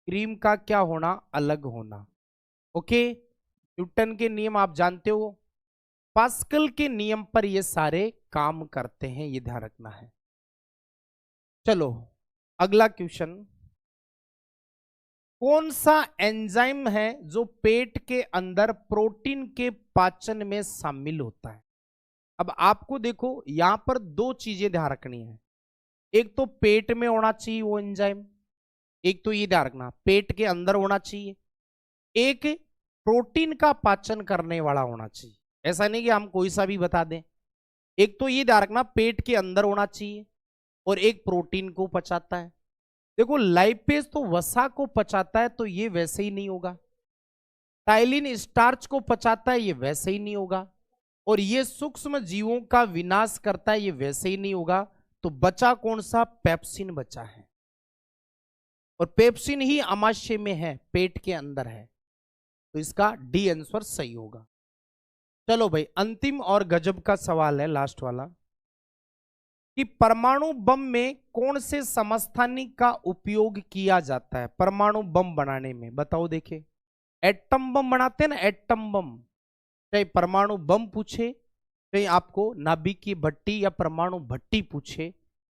क्रीम का क्या होना? अलग होना। ओके, न्यूटन के नियम आप जानते हो, पास्कल के नियम पर ये सारे काम करते हैं, ये ध्यान रखना है। चलो, अगला क्वेश्चन, कौन सा एंजाइम है जो पेट के अंदर प्रोटीन के पाचन में शामिल होता है? अब आपको देखो, यहां पर दो चीजें ध्यान रखनी है। एक तो पेट में होना चाहिए वो एंजाइम, एक तो ये ध्यान रखना पेट के अंदर होना चाहिए, एक प्रोटीन का पाचन करने वाला होना चाहिए। ऐसा नहीं कि हम कोई सा भी बता दें। एक तो ये ध्यान रखना पेट के अंदर होना चाहिए और एक प्रोटीन को पचाता है। देखो, लाइपेज तो वसा को पचाता है, तो ये वैसे ही नहीं होगा। टाइलिन स्टार्च को पचाता है, ये वैसे ही नहीं होगा। और ये सूक्ष्म जीवों का विनाश करता है, ये वैसे ही नहीं होगा। तो बचा कौन सा? पेप्सिन बचा है, और पेप्सिन ही आमाशय में है, पेट के अंदर है। तो इसका डी आंसर सही होगा। चलो भाई, अंतिम और गजब का सवाल है, लास्ट वाला, कि परमाणु बम में कौन से समस्थानिक का उपयोग किया जाता है परमाणु बम बनाने में? बताओ देखे, एटम बम बनाते हैं ना, एटम बम, चाहे परमाणु बम पूछे, चाहे आपको नाभिक की भट्टी या परमाणु भट्टी पूछे,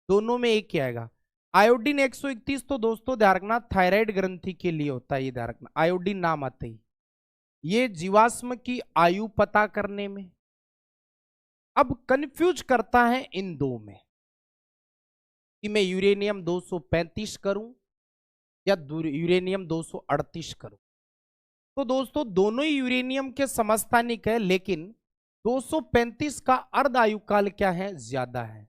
दोनों में एक ही आएगा। आयोडीन 131 तो दोस्तों ध्यान रखना थायराइड ग्रंथि के लिए होता है, ये ध्यान रखना, आयोडीन नाम आते ही। ये जीवाश्म की आयु पता करने में। अब कंफ्यूज करता है इन दो में कि मैं यूरेनियम 235 करूं या यूरेनियम 238 करूं। तो दोस्तों दोनों ही यूरेनियम के समस्थानिक है, लेकिन 235 का अर्ध आयु काल क्या है? ज्यादा है।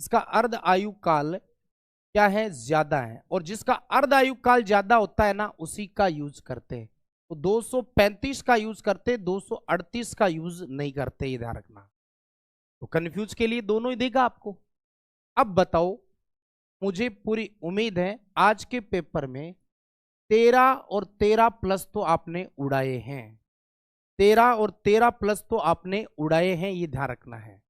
इसका अर्ध आयु काल क्या है? ज्यादा है। और जिसका अर्ध आयु काल ज्यादा होता है ना, उसी का यूज करते हैं। तो 235 का यूज करते, 238 का यूज नहीं करते, ये ध्यान रखना। तो कंफ्यूज के लिए दोनों ही देगा आपको। अब बताओ, मुझे पूरी उम्मीद है आज के पेपर में 13 और 13 प्लस तो आपने उड़ाए हैं, 13 और 13 प्लस तो आपने उड़ाए हैं, ये ध्यान रखना है।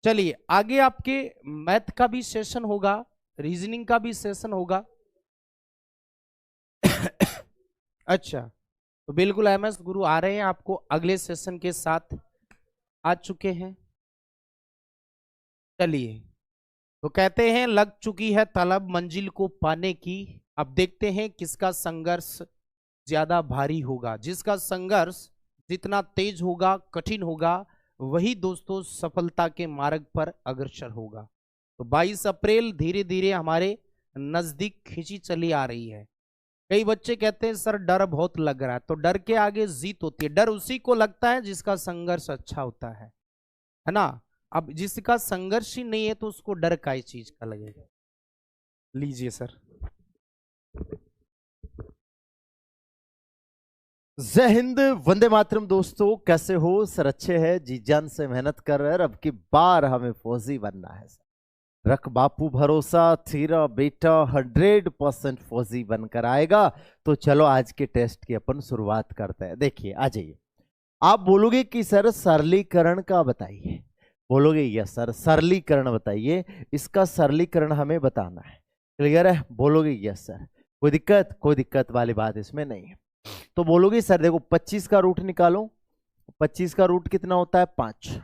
चलिए, आगे आपके मैथ का भी सेशन होगा, रीजनिंग का भी सेशन होगा। अच्छा, तो बिल्कुल एमएस गुरु आ रहे हैं आपको अगले सेशन के साथ, आ चुके हैं। चलिए, तो कहते हैं लग चुकी है तलब मंजिल को पाने की। अब देखते हैं किसका संघर्ष ज्यादा भारी होगा। जिसका संघर्ष जितना तेज होगा, कठिन होगा, वही दोस्तों सफलता के मार्ग पर अग्रसर होगा। तो 22 अप्रैल धीरे धीरे हमारे नजदीक खींची चली आ रही है। कई बच्चे कहते हैं सर डर बहुत लग रहा है, तो डर के आगे जीत होती है। डर उसी को लगता है जिसका संघर्ष अच्छा होता है ना। अब जिसका संघर्ष ही नहीं है तो उसको डर का ही चीज का लगेगा। लीजिए सर। जय हिंद, वंदे मातरम। दोस्तों कैसे हो सर? अच्छे हैं, जी जान से मेहनत कर रहे हैं। अब की बार हमें फौजी बनना है सर। रख बापू भरोसा, तेरा बेटा 100% फौजी बनकर आएगा। तो चलो आज के टेस्ट की अपन शुरुआत करते हैं। देखिए आ जाइए। आप बोलोगे कि सर सरलीकरण का बताइए, बोलोगे यस सर सरलीकरण बताइए, इसका सरलीकरण हमें बताना है। क्लियर है? बोलोगे यस सर। कोई दिक्कत वाली बात इसमें नहीं है। तो बोलोगे सर देखो 25 का रूट निकालो। 25 का रूट कितना होता है? 5।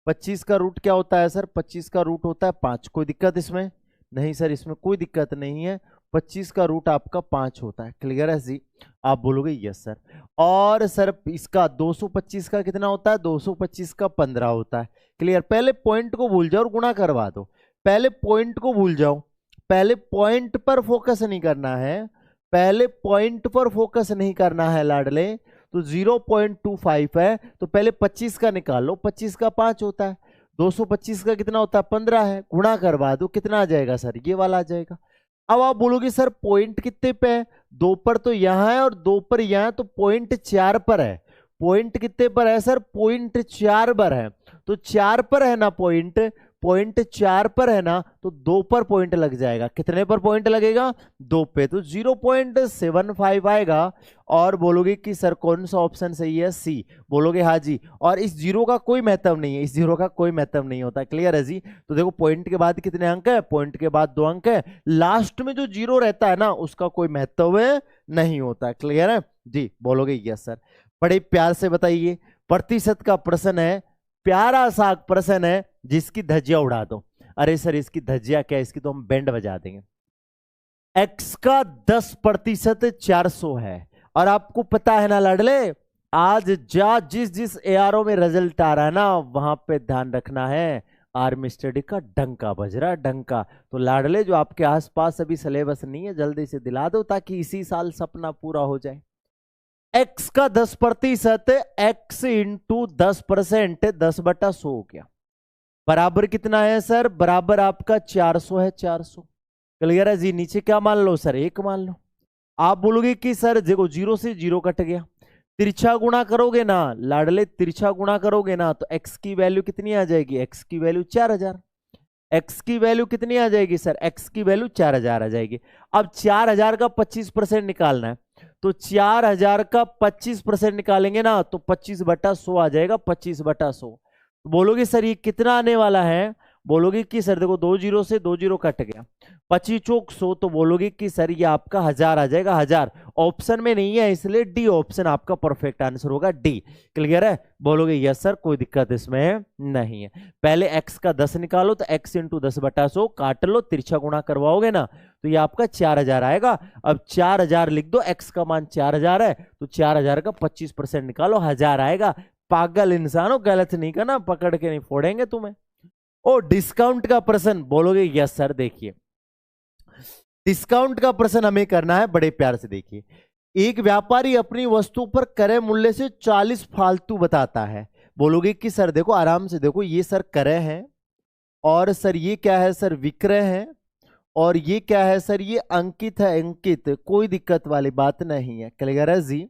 25 का रूट क्या होता है सर? 25 का रूट होता है 5। कोई दिक्कत इसमें नहीं सर, इसमें कोई दिक्कत नहीं है। 25 का रूट आपका 5 होता है। क्लियर है जी? आप बोलोगे यस सर। और सर इसका 225 का कितना होता है? 225 का 15 होता है। क्लियर? पहले पॉइंट को भूल जाओ और गुणा करवा दो। पहले पॉइंट को भूल जाओ, पहले पॉइंट पर फोकस नहीं करना है, पहले पॉइंट पर फोकस नहीं करना है लाडले। तो 0.25 है, तो पहले 25 का निकाल लो। 25 का 5 होता है। 225 का कितना होता है? 15 है। गुणा करवा दो, कितना आ जाएगा सर? ये वाला आ जाएगा। अब आप बोलोगे सर पॉइंट कितने पे है? 2 पर तो यहां है और 2 पर यहां, तो पॉइंट 4 पर है। पॉइंट कितने पर है सर? पॉइंट 4 पर है। तो 4 पर है ना पॉइंट, पॉइंट 4 पर है ना, तो 2 पर पॉइंट लग जाएगा। कितने पर पॉइंट लगेगा? 2 पे। तो 0.75 आएगा। और बोलोगे कि सर कौन सा ऑप्शन सही है? सी। बोलोगे हाँ जी। और इस जीरो का कोई महत्व नहीं है, इस जीरो का कोई महत्व नहीं होता। क्लियर है जी? तो देखो पॉइंट के बाद कितने अंक है? पॉइंट के बाद 2 अंक है। लास्ट में जो जीरो रहता है ना, उसका कोई महत्व नहीं होता। क्लियर है जी? बोलोगे यस सर। बड़े प्यार से बताइए। प्रतिशत का प्रश्न है, प्यारा सा प्रश्न है, जिसकी धज्जियां उड़ा दो। अरे सर इसकी धज्जियां क्या, इसकी तो हम बैंड बजा देंगे। x का 10% 400 है। और आपको पता है ना लाडले, आज जिस एआरओ में रिजल्ट आ रहा है ना, वहां पे ध्यान रखना है। आर्मी स्टडी का डंका बज रहा है, डंका। तो लाडले जो आपके आसपास अभी सिलेबस नहीं है, जल्दी से दिला दो ताकि इसी साल सपना पूरा हो जाए। x का 10%, x इंटू 10%, 10/100 हो गया। बराबर कितना है सर? बराबर आपका 400 है। 400। क्लियर है जी? नीचे क्या मान लो सर? 1 मान लो। आप बोलोगे कि सर देखो 0 से 0 कट गया। तिरछा गुणा करोगे ना लाडले, तिरछा गुणा करोगे ना, तो x की वैल्यू कितनी आ जाएगी? x की वैल्यू 4000। x की वैल्यू कितनी आ जाएगी सर? x की वैल्यू 4000 आ जाएगी। अब 4000 का 25% निकालना है, तो 4000 का 25% निकालेंगे ना, तो 25/100 आ जाएगा। 25/100। बोलोगे सर ये कितना आने वाला है? बोलोगे कि सर देखो 2 0 से 2 0 कट गया, 25 चौक 100, तो बोलोगे कि सर ये आपका 1000 आ जाएगा। 1000 ऑप्शन में नहीं है, इसलिए डी ऑप्शन आपका परफेक्ट आंसर होगा, डी। क्लियर है? बोलोगे यस सर, कोई दिक्कत इसमें नहीं है। पहले x का 10 निकालो, तो x इंटू 10/100 काट लो, तिरछा गुणा करवाओगे ना, तो ये आपका 4000 आएगा। अब 4000 लिख दो, x का मान 4000 है, तो 4000 का 25% निकालो, 1000 आएगा। पागल इंसानों, गलत नहीं करना, पकड़ के नहीं फोड़ेंगे तुम्हें। ओ डिस्काउंट का प्रश्न, बोलोगे यस सर। देखिए डिस्काउंट का प्रश्न हमें करना है, बड़े प्यार से देखिए। एक व्यापारी अपनी वस्तु पर क्रय मूल्य से 40 फालतू बताता है। बोलोगे कि सर देखो आराम से देखो, ये सर क्रय है, और सर ये क्या है सर? विक्रय है। और ये क्या है सर? ये अंकित है, अंकित। कोई दिक्कत वाली बात नहीं है। क्लियर है जी?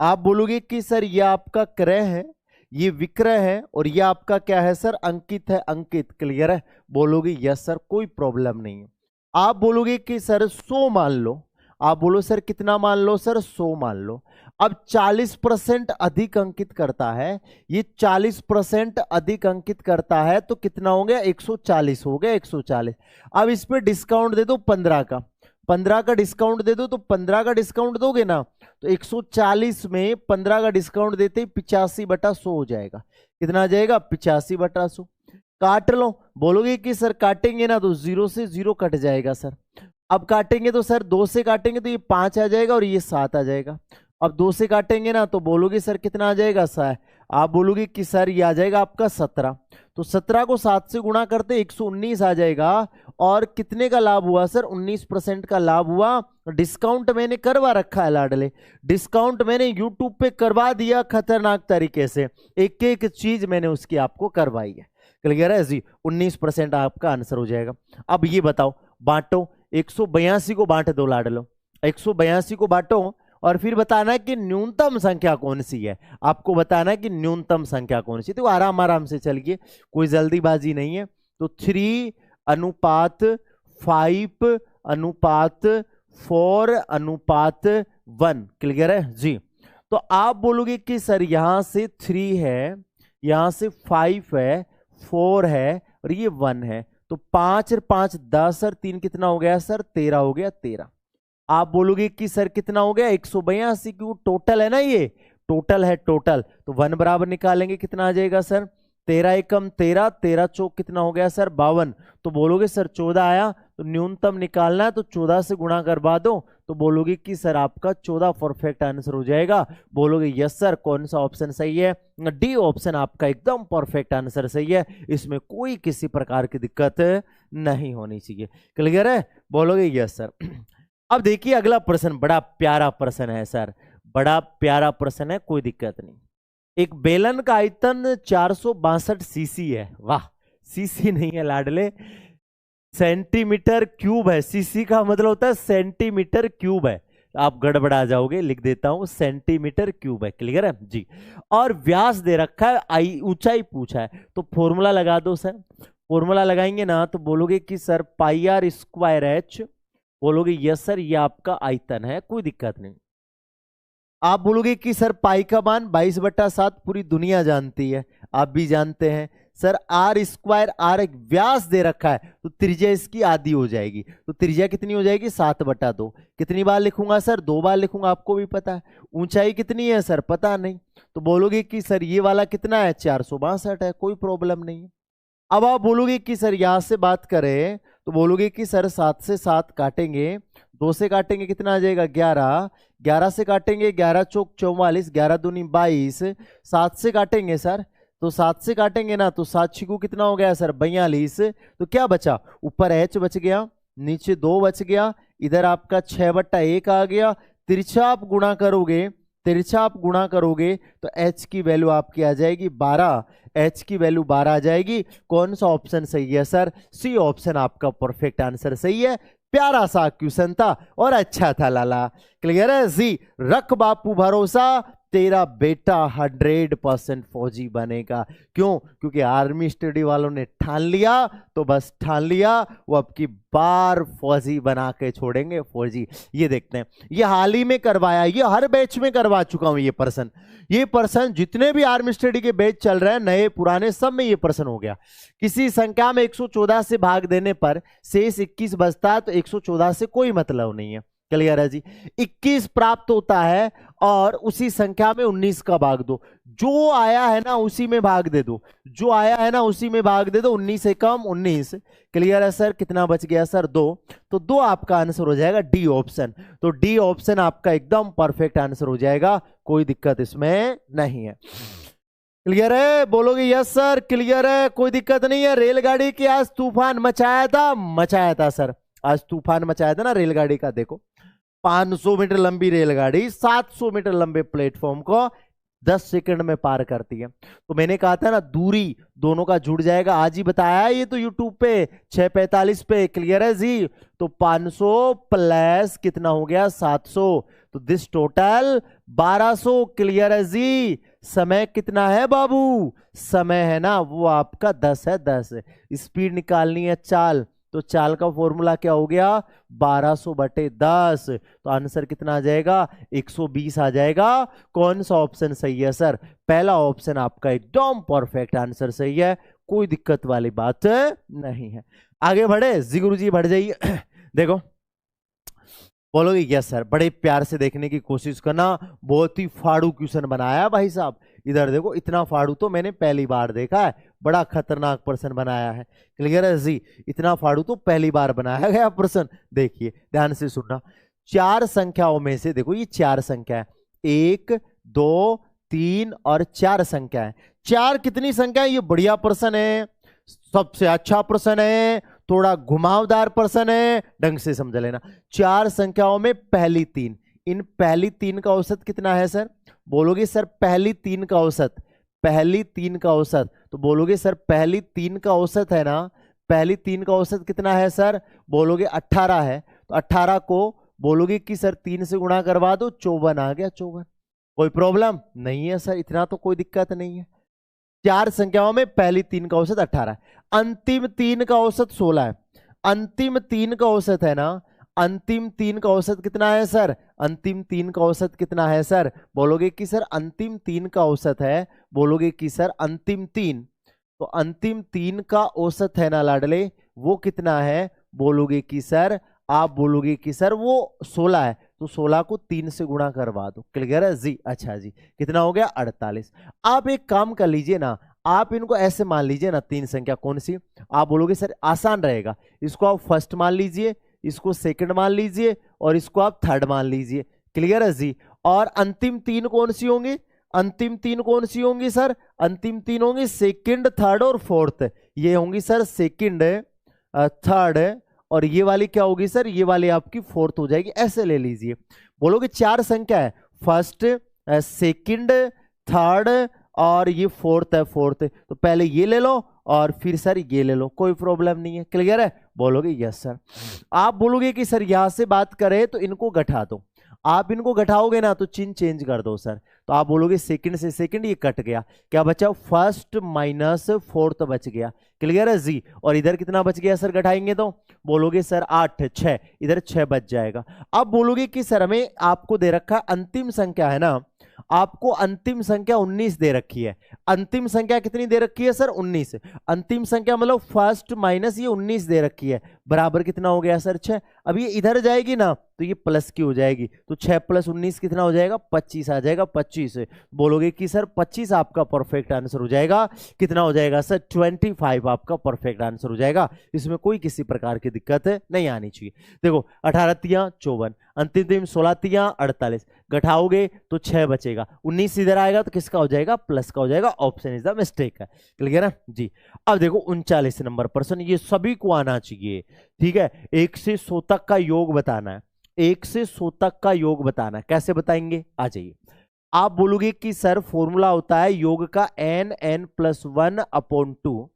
आप बोलोगे कि सर ये आपका क्रय है, ये विक्रय है, और ये आपका क्या है सर? अंकित है, अंकित। क्लियर है? बोलोगे यस सर, कोई प्रॉब्लम नहीं है। आप बोलोगे कि सर 100 मान लो। आप बोलो सर कितना मान लो सर? 100 मान लो। अब 40% अधिक अंकित करता है, ये 40% अधिक अंकित करता है, तो कितना हो गया? 140 हो गया, 140। अब इस पे डिस्काउंट दे दो 15 का, 15 का डिस्काउंट दे दो, तो 15 का डिस्काउंट दोगे ना, तो 140 में 15 का डिस्काउंट देते ही 85/100 हो जाएगा। कितना आ जाएगा? 85/100। काट लो। बोलोगे कि सर काटेंगे ना, तो 0 से 0 कट जाएगा सर। अब काटेंगे तो सर 2 से काटेंगे तो ये 5 आ जाएगा और ये 7 आ जाएगा। अब 2 से काटेंगे ना तो बोलोगे सर कितना आ जाएगा सर, आप बोलोगे कि सर ये आ जाएगा आपका 17। तो 17 को 7 से गुणा करते 119 आ जाएगा। और कितने का लाभ हुआ सर, 19% का लाभ हुआ। डिस्काउंट मैंने करवा रखा है लाडले, डिस्काउंट मैंने यूट्यूब पे करवा दिया खतरनाक तरीके से, एक एक चीज मैंने उसकी आपको करवाई है। क्लियर है जी, 19% आपका आंसर हो जाएगा। अब ये बताओ, बांटो 182 को बांट दो लाडलो, 182 को बांटो और फिर बताना है कि न्यूनतम संख्या कौन सी है। आपको बताना है कि न्यूनतम संख्या कौन सी। तो आराम आराम से चलिए, कोई जल्दीबाजी नहीं है। तो 3:5:4:1। क्लियर है जी। तो आप बोलोगे कि सर यहां से 3 है, यहां से 5 है, 4 है और ये 1 है। तो 5 और 5 10 और 3 कितना हो गया सर, 13 हो गया। 13 आप बोलोगे कि सर कितना हो गया, 182, क्यों टोटल है ना, ये टोटल है टोटल। तो 1 बराबर निकालेंगे कितना आ जाएगा सर, 13 एकम 13, 13 चौक कितना हो गया सर 52। तो बोलोगे सर 14 आया, तो न्यूनतम निकालना है तो 14 से गुणा करवा दो। तो बोलोगे कि सर आपका 14 परफेक्ट आंसर हो जाएगा। बोलोगे यस सर, कौन सा ऑप्शन सही है, डी ऑप्शन आपका एकदम परफेक्ट आंसर सही है, इसमें कोई किसी प्रकार की दिक्कत नहीं होनी चाहिए। क्लियर है, बोलोगे यस सर। अब देखिए अगला प्रश्न, बड़ा प्यारा प्रश्न है सर, बड़ा प्यारा प्रश्न है, कोई दिक्कत नहीं। एक बेलन का आयतन 462 सीसी है, वाह, सीसी नहीं है लाडले, सेंटीमीटर क्यूब है। सीसी का मतलब होता है सेंटीमीटर क्यूब है, आप गड़बड़ा जाओगे, लिख देता हूं सेंटीमीटर क्यूब है। क्लियर है जी। और व्यास दे रखा है, ऊंचाई पूछा है, तो फॉर्मूला लगा दो सर। फॉर्मूला लगाएंगे ना तो बोलोगे कि सर πr²h, बोलोगे यस सर ये आपका आयतन है, कोई दिक्कत नहीं। आप बोलोगे कि सर पाई का मान 22/7 पूरी दुनिया जानती है, आप भी जानते हैं। सर r², r एक व्यास दे रखा है तो त्रिज्या इसकी आधी हो जाएगी, तो त्रिज्या कितनी हो जाएगी 7/2। कितनी बार लिखूंगा सर, 2 बार लिखूंगा, आपको भी पता है। ऊंचाई कितनी है सर, पता नहीं, तो बोलोगे कि सर ये वाला कितना है 462 है, कोई प्रॉब्लम नहीं है। अब आप बोलोगे कि सर यहां से बात करें तो बोलोगे कि सर 7 से 7 काटेंगे, 2 से काटेंगे कितना आ जाएगा 11, 11 से काटेंगे 11 चौक 44, 11 दूनी 22, 7 से काटेंगे सर, तो 7 से काटेंगे ना तो 7 छिकू कितना हो गया सर 42। तो क्या बचा, ऊपर h बच गया, नीचे 2 बच गया, इधर आपका 6/1 आ गया। तिरछा आप गुणा करोगे, तिरछा आप गुणा करोगे तो h की वैल्यू आपकी आ जाएगी 12, h की वैल्यू 12 आ जाएगी। कौन सा ऑप्शन सही है सर, सी ऑप्शन आपका परफेक्ट आंसर सही है। प्यारा सा क्वेश्चन था और अच्छा था लाला। क्लियर है जी, रख बापू भरोसा, तेरा बेटा 100% फौजी बनेगा। क्यों, क्योंकि आर्मी स्टडी वालों ने ठान लिया, तो बस ठान लिया, वो अब की बार फौजी बना के छोड़ेंगे फौजी। ये देखते हैं, ये हाल ही में करवाया, ये हर बैच में करवा चुका हूं ये प्रश्न जितने भी आर्मी स्टडी के बैच चल रहे हैं, नए पुराने, सब में ये प्रश्न हो गया। किसी संख्या में 114 से भाग देने पर शेष 21 बचता है, तो 114 से कोई मतलब नहीं है। क्लियर है जी, 21 प्राप्त होता है और उसी संख्या में 19 का भाग दो, जो आया है ना उसी में भाग दे दो, जो आया है ना उसी में भाग दे दो, 19 से कम 19। क्लियर है सर, कितना बच गया सर 2, तो 2 आपका आंसर हो जाएगा डी ऑप्शन। तो डी ऑप्शन आपका एकदम परफेक्ट आंसर हो जाएगा, कोई दिक्कत इसमें नहीं है। क्लियर है, बोलोगे यस सर, क्लियर है, कोई दिक्कत नहीं है। रेलगाड़ी की आज तूफान मचाया था सर, आज तूफान मचाया था ना रेलगाड़ी का। देखो 500 मीटर लंबी रेलगाड़ी 700 मीटर लंबे प्लेटफॉर्म को 10 सेकंड में पार करती है। तो मैंने कहा था ना दूरी दोनों का जुड़ जाएगा, आज ही बताया ये तो यूट्यूब पे 6:45 पे। क्लियर है जी, तो 500 प्लस कितना हो गया 700, तो दिस टोटल 1200। क्लियर है जी, समय कितना है बाबू, समय है ना वो आपका 10 है, 10। स्पीड निकालनी है चाल, तो चाल का फॉर्मूला क्या हो गया 1200/10, तो आंसर कितना आ जाएगा 120 आ जाएगा। कौन सा ऑप्शन सही है सर, पहला ऑप्शन आपका एकदम परफेक्ट आंसर सही है, कोई दिक्कत वाली बात नहीं है। आगे बढ़े जी, गुरु जी बढ़ जाइए। देखो बोलोगे यस सर, बड़े प्यार से देखने की कोशिश करना, बहुत ही फाड़ू क्वेश्चन बनाया भाई साहब। इधर देखो, इतना फाड़ू तो मैंने पहली बार देखा है, बड़ा खतरनाक प्रश्न बनाया है। क्लियर है जी, इतना फाड़ू तो पहली बार बनाया गया प्रश्न। देखिए ध्यान से सुनना, 4 संख्याओं में से, देखो ये 4 संख्या है, 1 2 3 और 4 संख्या है। 4 कितनी संख्या है? ये बढ़िया प्रश्न है, सबसे अच्छा प्रश्न है, थोड़ा घुमावदार प्रश्न है, ढंग से समझ लेना। 4 संख्याओं में पहली 3, इन पहली 3 का औसत कितना है सर? बोलोगे सर पहली 3 का औसत, पहली 3 का औसत, तो बोलोगे सर पहली 3 का औसत है ना, पहली 3 का औसत कितना है सर? बोलोगे 18 है, तो 18 को बोलोगे कि सर 3 से गुणा करवा दो, 54 आ गया, 54। कोई प्रॉब्लम नहीं है सर, इतना तो कोई दिक्कत नहीं है। 4 संख्याओं में पहली 3 का औसत 18 है, अंतिम 3 का औसत 16 है, अंतिम 3 का औसत है ना, अंतिम 3 का औसत कितना है सर? अंतिम 3 का औसत कितना है सर? बोलोगे कि सर अंतिम 3 का औसत है, बोलोगे कि सर अंतिम 3, तो अंतिम 3 का औसत है ना लाडले, वो कितना है? बोलोगे कि सर, आप बोलोगे कि सर वो 16 है, तो 16 को 3 से गुणा करवा दो। क्लियर है जी? अच्छा जी, कितना हो गया? 48। आप एक काम कर लीजिए ना, आप इनको ऐसे मान लीजिए ना, 3 संख्या कौन सी? आप बोलोगे सर आसान रहेगा, इसको आप फर्स्ट मान लीजिए, इसको सेकंड मान लीजिए, और इसको आप थर्ड मान लीजिए। क्लियर है जी? और अंतिम 3 कौन सी होंगी? अंतिम 3 कौन सी होंगी सर? अंतिम 3 होंगी सेकंड, थर्ड और फोर्थ। ये होंगी सर सेकंड, थर्ड, और ये वाली क्या होगी सर? ये वाली आपकी फोर्थ हो जाएगी। ऐसे ले लीजिए, बोलोगे 4 संख्या है, फर्स्ट, सेकंड, थर्ड और ये फोर्थ है, फोर्थ, तो पहले ये ले लो और फिर सर ये ले लो, कोई प्रॉब्लम नहीं है। क्लियर है? बोलोगे यस सर। आप बोलोगे कि सर यहां से बात करें तो इनको घटा दो, आप इनको घटाओगे ना तो चिन्ह चेंज कर दो सर, तो आप बोलोगे सेकंड से सेकंड ये कट गया, क्या बचा? फर्स्ट माइनस फोर्थ बच गया। क्लियर है जी? और इधर कितना बच गया सर घटाएंगे तो? बोलोगे सर 8, 6, इधर 6 बच जाएगा। अब बोलोगे कि सर हमें आपको दे रखा अंतिम संख्या है ना, आपको अंतिम संख्या 19 दे रखी है। अंतिम संख्या कितनी दे रखी है सर? 19। अंतिम संख्या मतलब फर्स्ट माइनस ये 19 दे रखी है, बराबर कितना हो गया सर? 6। अब ये इधर जाएगी ना तो ये प्लस की हो जाएगी, तो 6 + 19 कितना हो जाएगा? 25 आ जाएगा, 25। बोलोगे कि सर 25 आपका परफेक्ट आंसर हो जाएगा। कितना हो जाएगा सर? 25 आपका परफेक्ट आंसर हो जाएगा। इसमें कोई किसी प्रकार की दिक्कत नहीं आनी चाहिए। देखो 18 तियां 54, अंतिम 16 तियां 48, घटाओगे तो 6 बचेगा, 19 इधर आएगा तो किसका हो जाएगा? प्लस का हो जाएगा। ऑप्शन इज द मिस्टेक है। क्लियर है जी? अब देखो 39 नंबर प्रश्न, ये सभी को आना चाहिए, ठीक है। 1 से 100 तक का योग बताना है, 1 से 100 तक का योग बताना है। कैसे बताएंगे? आ जाइए। आप बोलोगे कि सर फॉर्मूला होता है योग का n+1/2,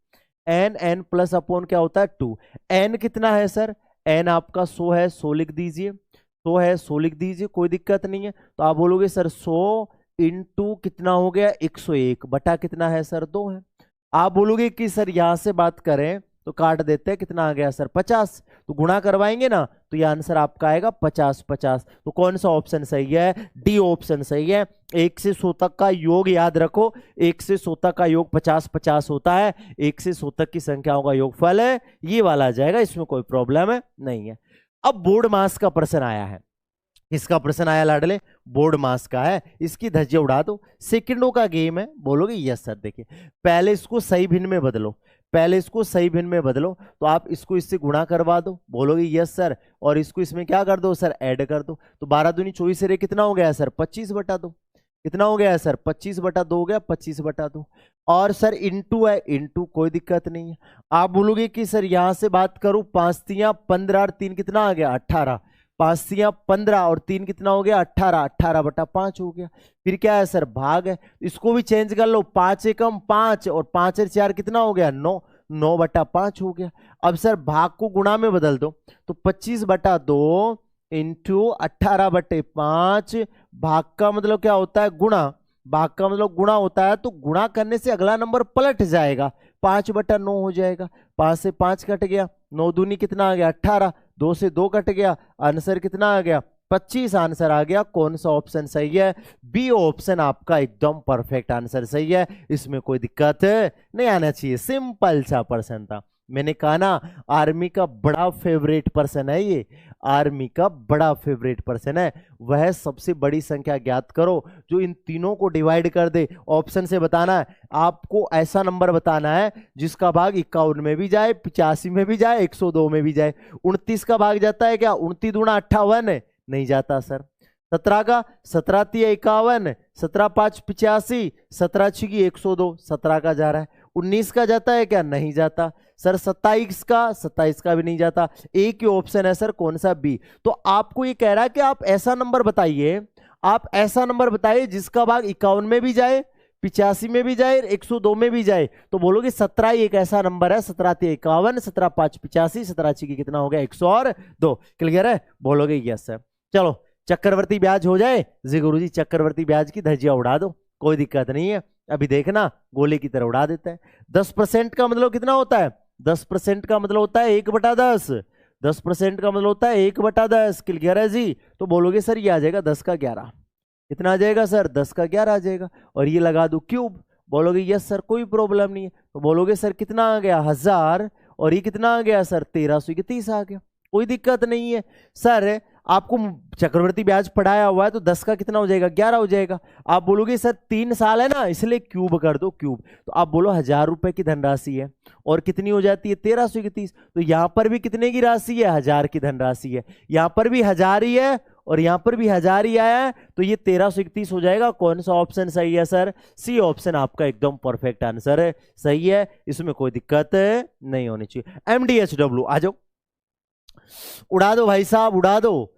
n+1 क्या होता है? 2। n कितना है सर? n आपका 100 है, 100 लिख दीजिए, 100 है, 100 लिख दीजिए, कोई दिक्कत नहीं है। तो आप बोलोगे सर 100 इंटू कितना हो गया? 101 बटा कितना है सर? 2 है। आप बोलोगे कि सर यहां से बात करें तो काट देते हैं, कितना आ गया सर? 50। तो गुणा करवाएंगे ना तो ये आंसर आपका आएगा 50, 50। तो कौन सा ऑप्शन सही है? डी ऑप्शन सही है। 1 से 100 तक का योग याद रखो, 1 से 100 तक का योग 50, 50 होता है। 1 से 100 तक की संख्याओं का योगफल है, ये वाला आ जाएगा, इसमें कोई प्रॉब्लम नहीं है। अब बोर्ड मास का प्रश्न आया है। इसका प्रश्न आया लाडले? बोर्ड मास का है, इसकी धज्जियां उड़ा दो। सेकंडों का गेम है। बोलोगे यस सर। देखिए पहले इसको सही भिन्न में बदलो, पहले इसको सही भिन्न में बदलो, तो आप इसको इससे गुणा करवा दो। बोलोगे यस सर। और इसको इसमें क्या कर दो सर? ऐड कर दो। तो 12 दूनी 24 रे कितना हो गया सर? 25/2। कितना हो गया सर? 25/2 हो गया, 25/2। और सर इंटू है, इंटू कोई दिक्कत नहीं है। आप बोलोगे कि सर यहां से बात करूं 5 तियां 15 और 3 कितना आ गया? 18। 5 तियां 15 और 3 कितना हो गया? 18, 18/5 हो गया। फिर क्या है सर? भाग है, इसको भी चेंज कर लो, 5 एकम 5 और 5 और 4 कितना हो गया? 9, 9/5 हो गया। अब सर भाग को गुणा में बदल दो, तो 25/2 इंटू 18/5। भाग का मतलब क्या होता है? गुणा। भाग का मतलब गुणा होता है, तो गुणा करने से अगला नंबर पलट जाएगा, 5/9 हो जाएगा। 5 से 5 कट गया, 9 दूनी कितना आ गया? 18, 2 से 2 कट गया, आंसर कितना आ गया? 25 आंसर आ गया। कौन सा ऑप्शन सही है? बी ऑप्शन आपका एकदम परफेक्ट आंसर सही है, इसमें कोई दिक्कत नहीं आना चाहिए। सिंपल सा प्रश्न था। मैंने कहा ना आर्मी का बड़ा फेवरेट पर्सन है ये, आर्मी का बड़ा फेवरेट पर्सन है। वह सबसे बड़ी संख्या ज्ञात करो जो इन तीनों को डिवाइड कर दे। ऑप्शन से बताना है आपको, ऐसा नंबर बताना है जिसका भाग 51 में भी जाए, 85 में भी जाए, 102 में भी जाए। 29 का भाग जाता है क्या? 29 दूना 58 नहीं जाता सर। 17 का 17 3 51, 17 5 85, 17 6 102, 17 का जा रहा है। 19 का जाता है क्या? नहीं जाता सर। 27 का भी नहीं जाता। एक ही ऑप्शन है सर, कौन सा? बी। तो आपको ये कह रहा है कि आप ऐसा नंबर बताइए, आप ऐसा नंबर बताइए जिसका भाग 51 में भी जाए, 85 में भी जाए, 102 में भी जाए। तो बोलोगे 17 एक ऐसा नंबर है, 17 3 51, 17 5 85, 17 6 कितना हो गया? 102। क्लियर है? बोलोगे यस सर। चलो चक्रवर्ती ब्याज हो जाए जी गुरुजी, चक्रवर्ती ब्याज की धज्जियां उड़ा दो, कोई दिक्कत नहीं है। अभी देखना गोले की तरह उड़ा देते हैं। 10% का मतलब कितना होता है? 10% का मतलब होता है 1/10। 10% का मतलब होता है 1/10। क्लियर है जी? तो बोलोगे सर ये आ जाएगा 10 का 11। कितना आ जाएगा सर? 10 का 11 आ जाएगा। और ये लगा दो क्यूब। बोलोगे यस सर, कोई प्रॉब्लम नहीं है। तो बोलोगे सर कितना आ गया? 1000। और ये कितना आ गया सर? 1331 आ गया। कोई दिक्कत नहीं है सर। आपको चक्रवर्ती ब्याज पढ़ाया हुआ है तो 10 का कितना हो जाएगा? 11 हो जाएगा। आप बोलोगे सर 3 साल है ना इसलिए क्यूब कर दो, क्यूब। तो आप बोलो 1000 रुपए की धनराशि है और कितनी हो जाती है? 1331। तो यहां पर भी कितने की राशि है? 1000 की धनराशि है। यहां पर भी 1000 ही है और यहां पर भी 1000 ही आया है, तो ये 1331 हो जाएगा। कौन सा ऑप्शन सही है सर? सी ऑप्शन आपका एकदम परफेक्ट आंसर है, सही है, इसमें कोई दिक्कत नहीं होनी चाहिए। MDHW आ जाओ, उड़ा दो भाई साहब, उड़ा दो।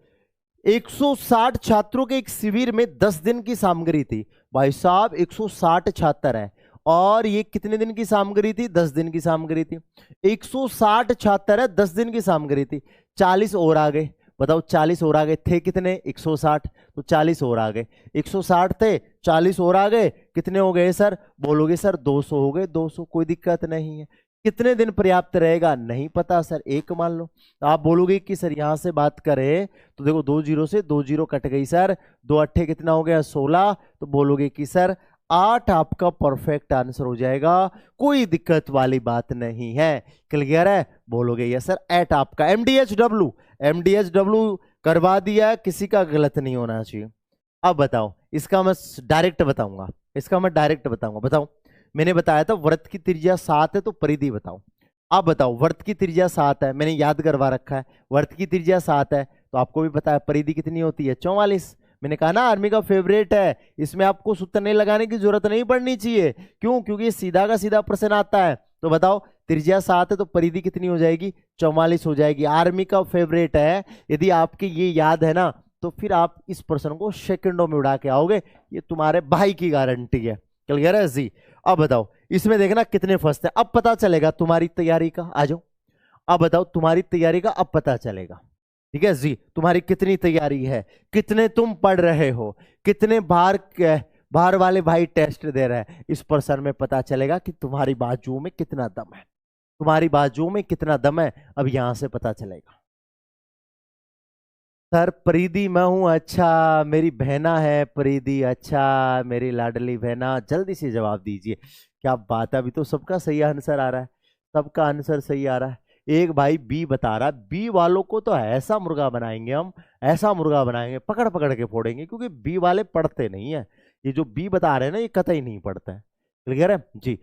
160 छात्रों के एक शिविर में 10 दिन की सामग्री थी। भाई साहब 160 छात्र है और ये कितने दिन की सामग्री थी? 10 दिन की सामग्री थी। 160 छात्र है, 10 दिन की सामग्री थी। 40 और आ गए। बताओ 40 और आ गए, थे कितने? 160। तो 40 और आ गए। 160 थे, 40 और आ गए, कितने हो गए सर? बोलोगे सर 200 हो गए। 200, कोई दिक्कत नहीं है। कितने दिन पर्याप्त रहेगा? नहीं पता सर, 1 मान लो। तो आप बोलोगे कि सर यहां से बात करें तो देखो 2 0 से 2 0 कट गई सर। 2 8 कितना हो गया? 16। तो बोलोगे कि सर 8 आपका परफेक्ट आंसर हो जाएगा, कोई दिक्कत वाली बात नहीं है। क्लियर है? बोलोगे यस सर, 8 आपका। MDHW करवा दिया, किसी का गलत नहीं होना चाहिए। अब बताओ, इसका मैं डायरेक्ट बताऊंगा, बताओ। मैंने बताया था वृत्त की त्रिज्या 7 है, तो परिधि बताओ। आप बताओ, वृत्त की त्रिज्या 7 है, मैंने याद करवा रखा है। वृत्त की त्रिज्या 7 है तो आपको भी पता है परिधि कितनी होती है? 44। मैंने कहा ना आर्मी का फेवरेट है, इसमें आपको सूत्र नहीं लगाने की जरूरत नहीं पड़नी चाहिए। क्यों? क्योंकि सीधा का सीधा प्रश्न आता है। तो बताओ त्रिज्या 7 है तो परिधि कितनी हो जाएगी? 44 हो जाएगी। आर्मी का फेवरेट है, यदि आपके ये याद है ना तो फिर आप इस प्रश्न को सेकंडों में उड़ा के आओगे, ये तुम्हारे भाई की गारंटी है। क्लियर है जी? अब बताओ इसमें देखना कितने फंसते हैं, अब पता चलेगा तुम्हारी तैयारी का। आ जाओ, अब बताओ तुम्हारी तैयारी का अब पता चलेगा। ठीक है जी? तुम्हारी कितनी तैयारी है, कितने तुम पढ़ रहे हो, कितने बाहर वाले भाई टेस्ट दे रहे हैं, इस प्रश्न में पता चलेगा कि तुम्हारी बाजुओं में कितना दम है, तुम्हारी बाजुओं में कितना दम है। अब यहां से पता चलेगा। सर परिधि मैं हूं, अच्छा मेरी बहना है परिधि, अच्छा मेरी लाडली बहना, जल्दी से जवाब दीजिए। क्या बात है, अभी तो सबका सही आंसर आ रहा है, सबका आंसर सही आ रहा है। एक भाई बी बता रहा है, बी वालों को तो ऐसा मुर्गा बनाएंगे हम, ऐसा मुर्गा बनाएंगे, पकड़ पकड़ के फोड़ेंगे, क्योंकि बी वाले पढ़ते नहीं है। ये जो बी बता रहे हैं ना ये कतई नहीं पढ़ता है। क्लियर है जी?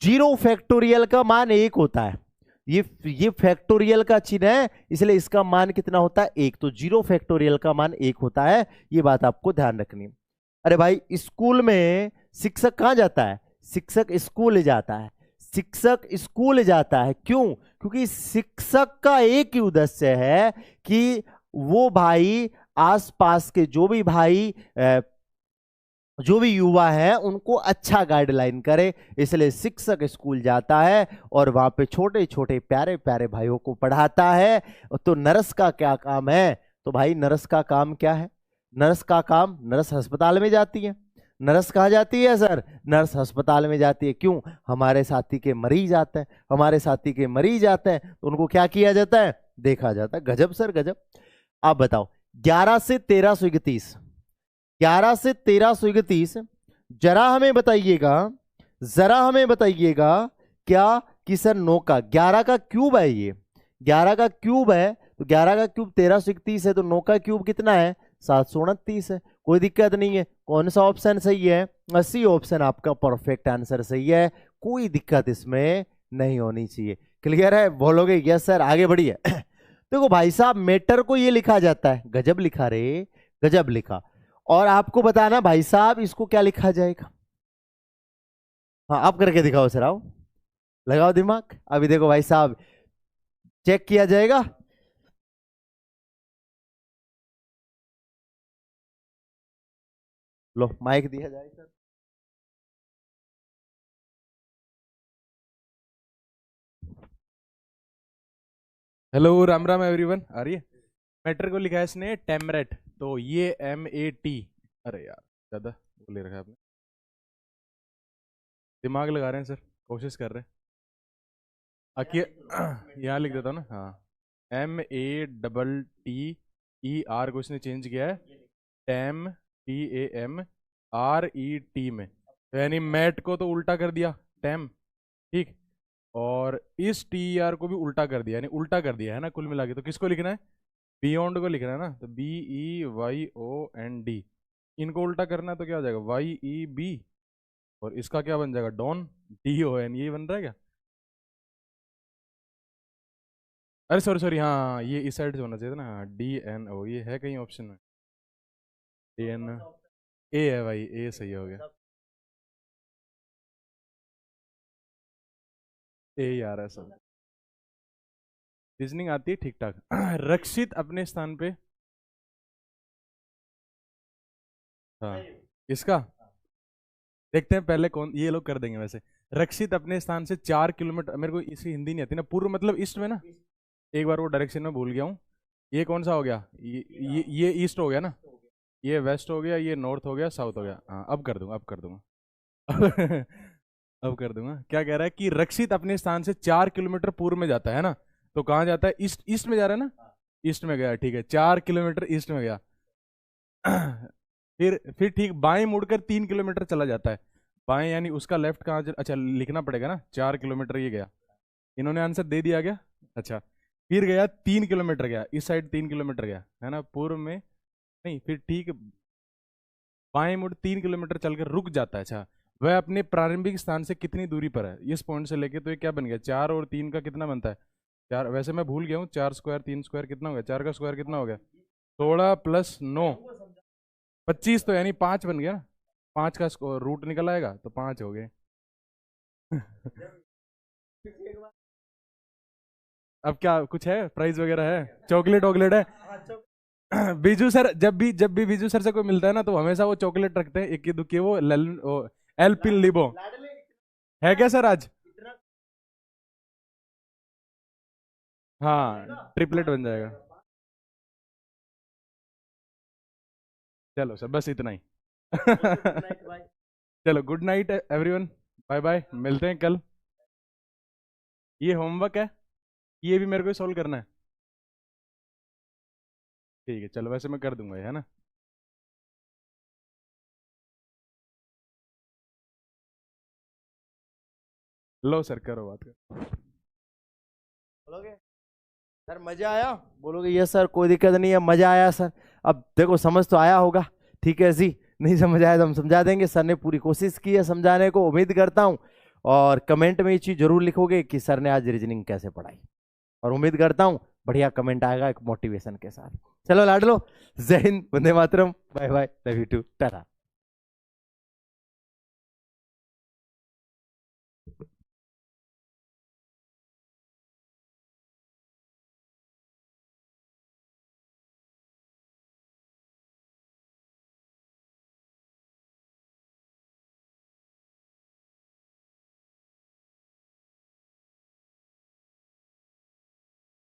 0 फैक्टोरियल का मान 1 होता है। ये फैक्टोरियल का चिन्ह है, इसलिए इसका मान कितना होता है? 1। तो 0 फैक्टोरियल का मान 1 होता है, ये बात आपको ध्यान रखनी है। अरे भाई स्कूल में शिक्षक कहां जाता है? शिक्षक स्कूल जाता है, शिक्षक स्कूल जाता है। क्यों? क्योंकि शिक्षक का एक ही उद्देश्य है कि वो भाई आसपास के जो भी युवा है उनको अच्छा गाइडलाइन करे, इसलिए शिक्षक स्कूल जाता है और वहां पे छोटे छोटे प्यारे प्यारे भाइयों को पढ़ाता है। तो नर्स का क्या काम है? तो भाई नर्स का काम क्या है? नर्स का काम, नर्स अस्पताल में जाती है। नर्स कहाँ जाती है सर? नर्स अस्पताल में जाती है। क्यों? हमारे साथी के मरीज आते हैं, हमारे साथी के मरीज आते हैं तो उनको क्या किया जाता है? देखा जाता है। गजब सर गजब। आप बताओ 11 से 1331, 11 से 1331, जरा हमें बताइएगा क्या कि सर 9 का 11 का क्यूब है, ये 11 का क्यूब है, तो 11 का क्यूब 1331 है, तो 9 का क्यूब कितना है? 729 है। कोई दिक्कत नहीं है। कौन सा ऑप्शन सही है? सी ऑप्शन आपका परफेक्ट आंसर सही है, कोई दिक्कत इसमें नहीं होनी चाहिए। क्लियर है? बोलोगे यस सर, आगे बढ़िए। देखो भाई साहब मैटर को ये लिखा जाता है, गजब लिखा रे, गजब लिखा। और आपको बताना भाई साहब इसको क्या लिखा जाएगा। हाँ आप करके दिखाओ सर, आओ लगाओ दिमाग। अभी देखो भाई साहब चेक किया जाएगा। लो माइक दिया जाए sir. Hello Ram Ram everyone. आ रही है? मैटर को लिखा है इसने टेमरेट, तो ये MAT। अरे यार ज़्यादा वो ले रखा है आपने, दिमाग लगा रहे हैं सर, कोशिश कर रहे हैं। आके यहाँ लिख देता हूँ ना। हाँ MATTER को इसने चेंज किया है टेम TAMRET में, तो यानी मैट को तो उल्टा कर दिया टेम, ठीक, और इस TER को भी उल्टा कर दिया, यानी उल्टा कर दिया है ना कुल मिला के। तो किसको लिखना है? बियॉन्ड को लिखना है ना, तो BEYOND। इनको उल्टा करना है तो क्या हो जाएगा? YEB, और इसका क्या बन जाएगा? Don, DON। ये बन रहा है क्या? अरे सॉरी सॉरी, हाँ ये इस साइड से होना चाहिए था ना। DNO, ये है कहीं ऑप्शन में? DN A है भाई, A सही हो गया। A ही आ रहा है सब। रीजनिंग आती है ठीक ठाक। रक्षित अपने स्थान पे, हाँ इसका देखते हैं पहले कौन, ये लोग कर देंगे वैसे। रक्षित अपने स्थान से 4 किलोमीटर, मेरे को इसी हिंदी नहीं आती ना। पूर्व मतलब ईस्ट में ना, एक बार वो डायरेक्शन में भूल गया हूँ। ये कौन सा हो गया? ये ईस्ट हो गया ना, ये वेस्ट हो गया, ये नॉर्थ हो गया, साउथ हो गया। हाँ अब कर दूंगा, अब कर दूंगा। अब कर दूंगा। क्या कह रहा है कि रक्षित अपने स्थान से 4 किलोमीटर पूर्व में जाता है ना, तो कहाँ जाता है? ईस्ट, ईस्ट में जा रहा है ना, ईस्ट में गया, ठीक है 4 किलोमीटर ईस्ट में गया। फिर ठीक बाएं मुड़कर 3 किलोमीटर चला जाता है। बाएं यानी उसका लेफ्ट कहाँ? अच्छा लिखना पड़ेगा ना, 4 किलोमीटर ये गया। इन्होंने आंसर दे दिया क्या? अच्छा फिर गया 3 किलोमीटर गया, इस साइड 3 किलोमीटर गया है ना पूर्व में, नहीं फिर ठीक बाएं मुड़ 3 किलोमीटर चलकर रुक जाता है। अच्छा वह अपने प्रारंभिक स्थान से कितनी दूरी पर है इस पॉइंट से लेके? तो ये क्या बन गया? 4 और 3 का कितना बनता है? 4, वैसे मैं भूल गया हूँ, 4 स्क्वायर 3 स्क्वायर कितना हो गया? 4 का स्क्वायर कितना हो गया? 16 + 9 25, तो यानी 5 बन गया ना। 5 का रूट निकल आएगा तो 5 हो गए। अब क्या कुछ है? प्राइज वगैरह है? चॉकलेट वॉकलेट है? बीजू सर जब भी बीजू सर से कोई मिलता है ना, तो हमेशा वो चॉकलेट रखते हैं, इक्की दुक्की वो एल्पिन लिबो है क्या सर आज? हाँ ट्रिपलेट बन जाएगा। चलो सर बस इतना ही। चलो good night everyone, bye bye, मिलते हैं कल। ये होमवर्क है, ये भी मेरे को सॉल्व करना है। ठीक है चलो, वैसे मैं कर दूंगा है ना। लो सर करो बात कर। बोलोगे सर मजा आया? बोलोगे ये सर कोई दिक्कत नहीं है, मजा आया सर। अब देखो समझ तो आया होगा, ठीक है जी। नहीं समझ आया तो हम समझा देंगे, सर ने पूरी कोशिश की है समझाने को, उम्मीद करता हूं। और कमेंट में ये चीज जरूर लिखोगे कि सर ने आज रीजनिंग कैसे पढ़ाई, और उम्मीद करता हूं बढ़िया कमेंट आएगा एक मोटिवेशन के साथ। चलो लाडलो, जय हिंद, वंदे मातरम, bye bye, love you too, Tata.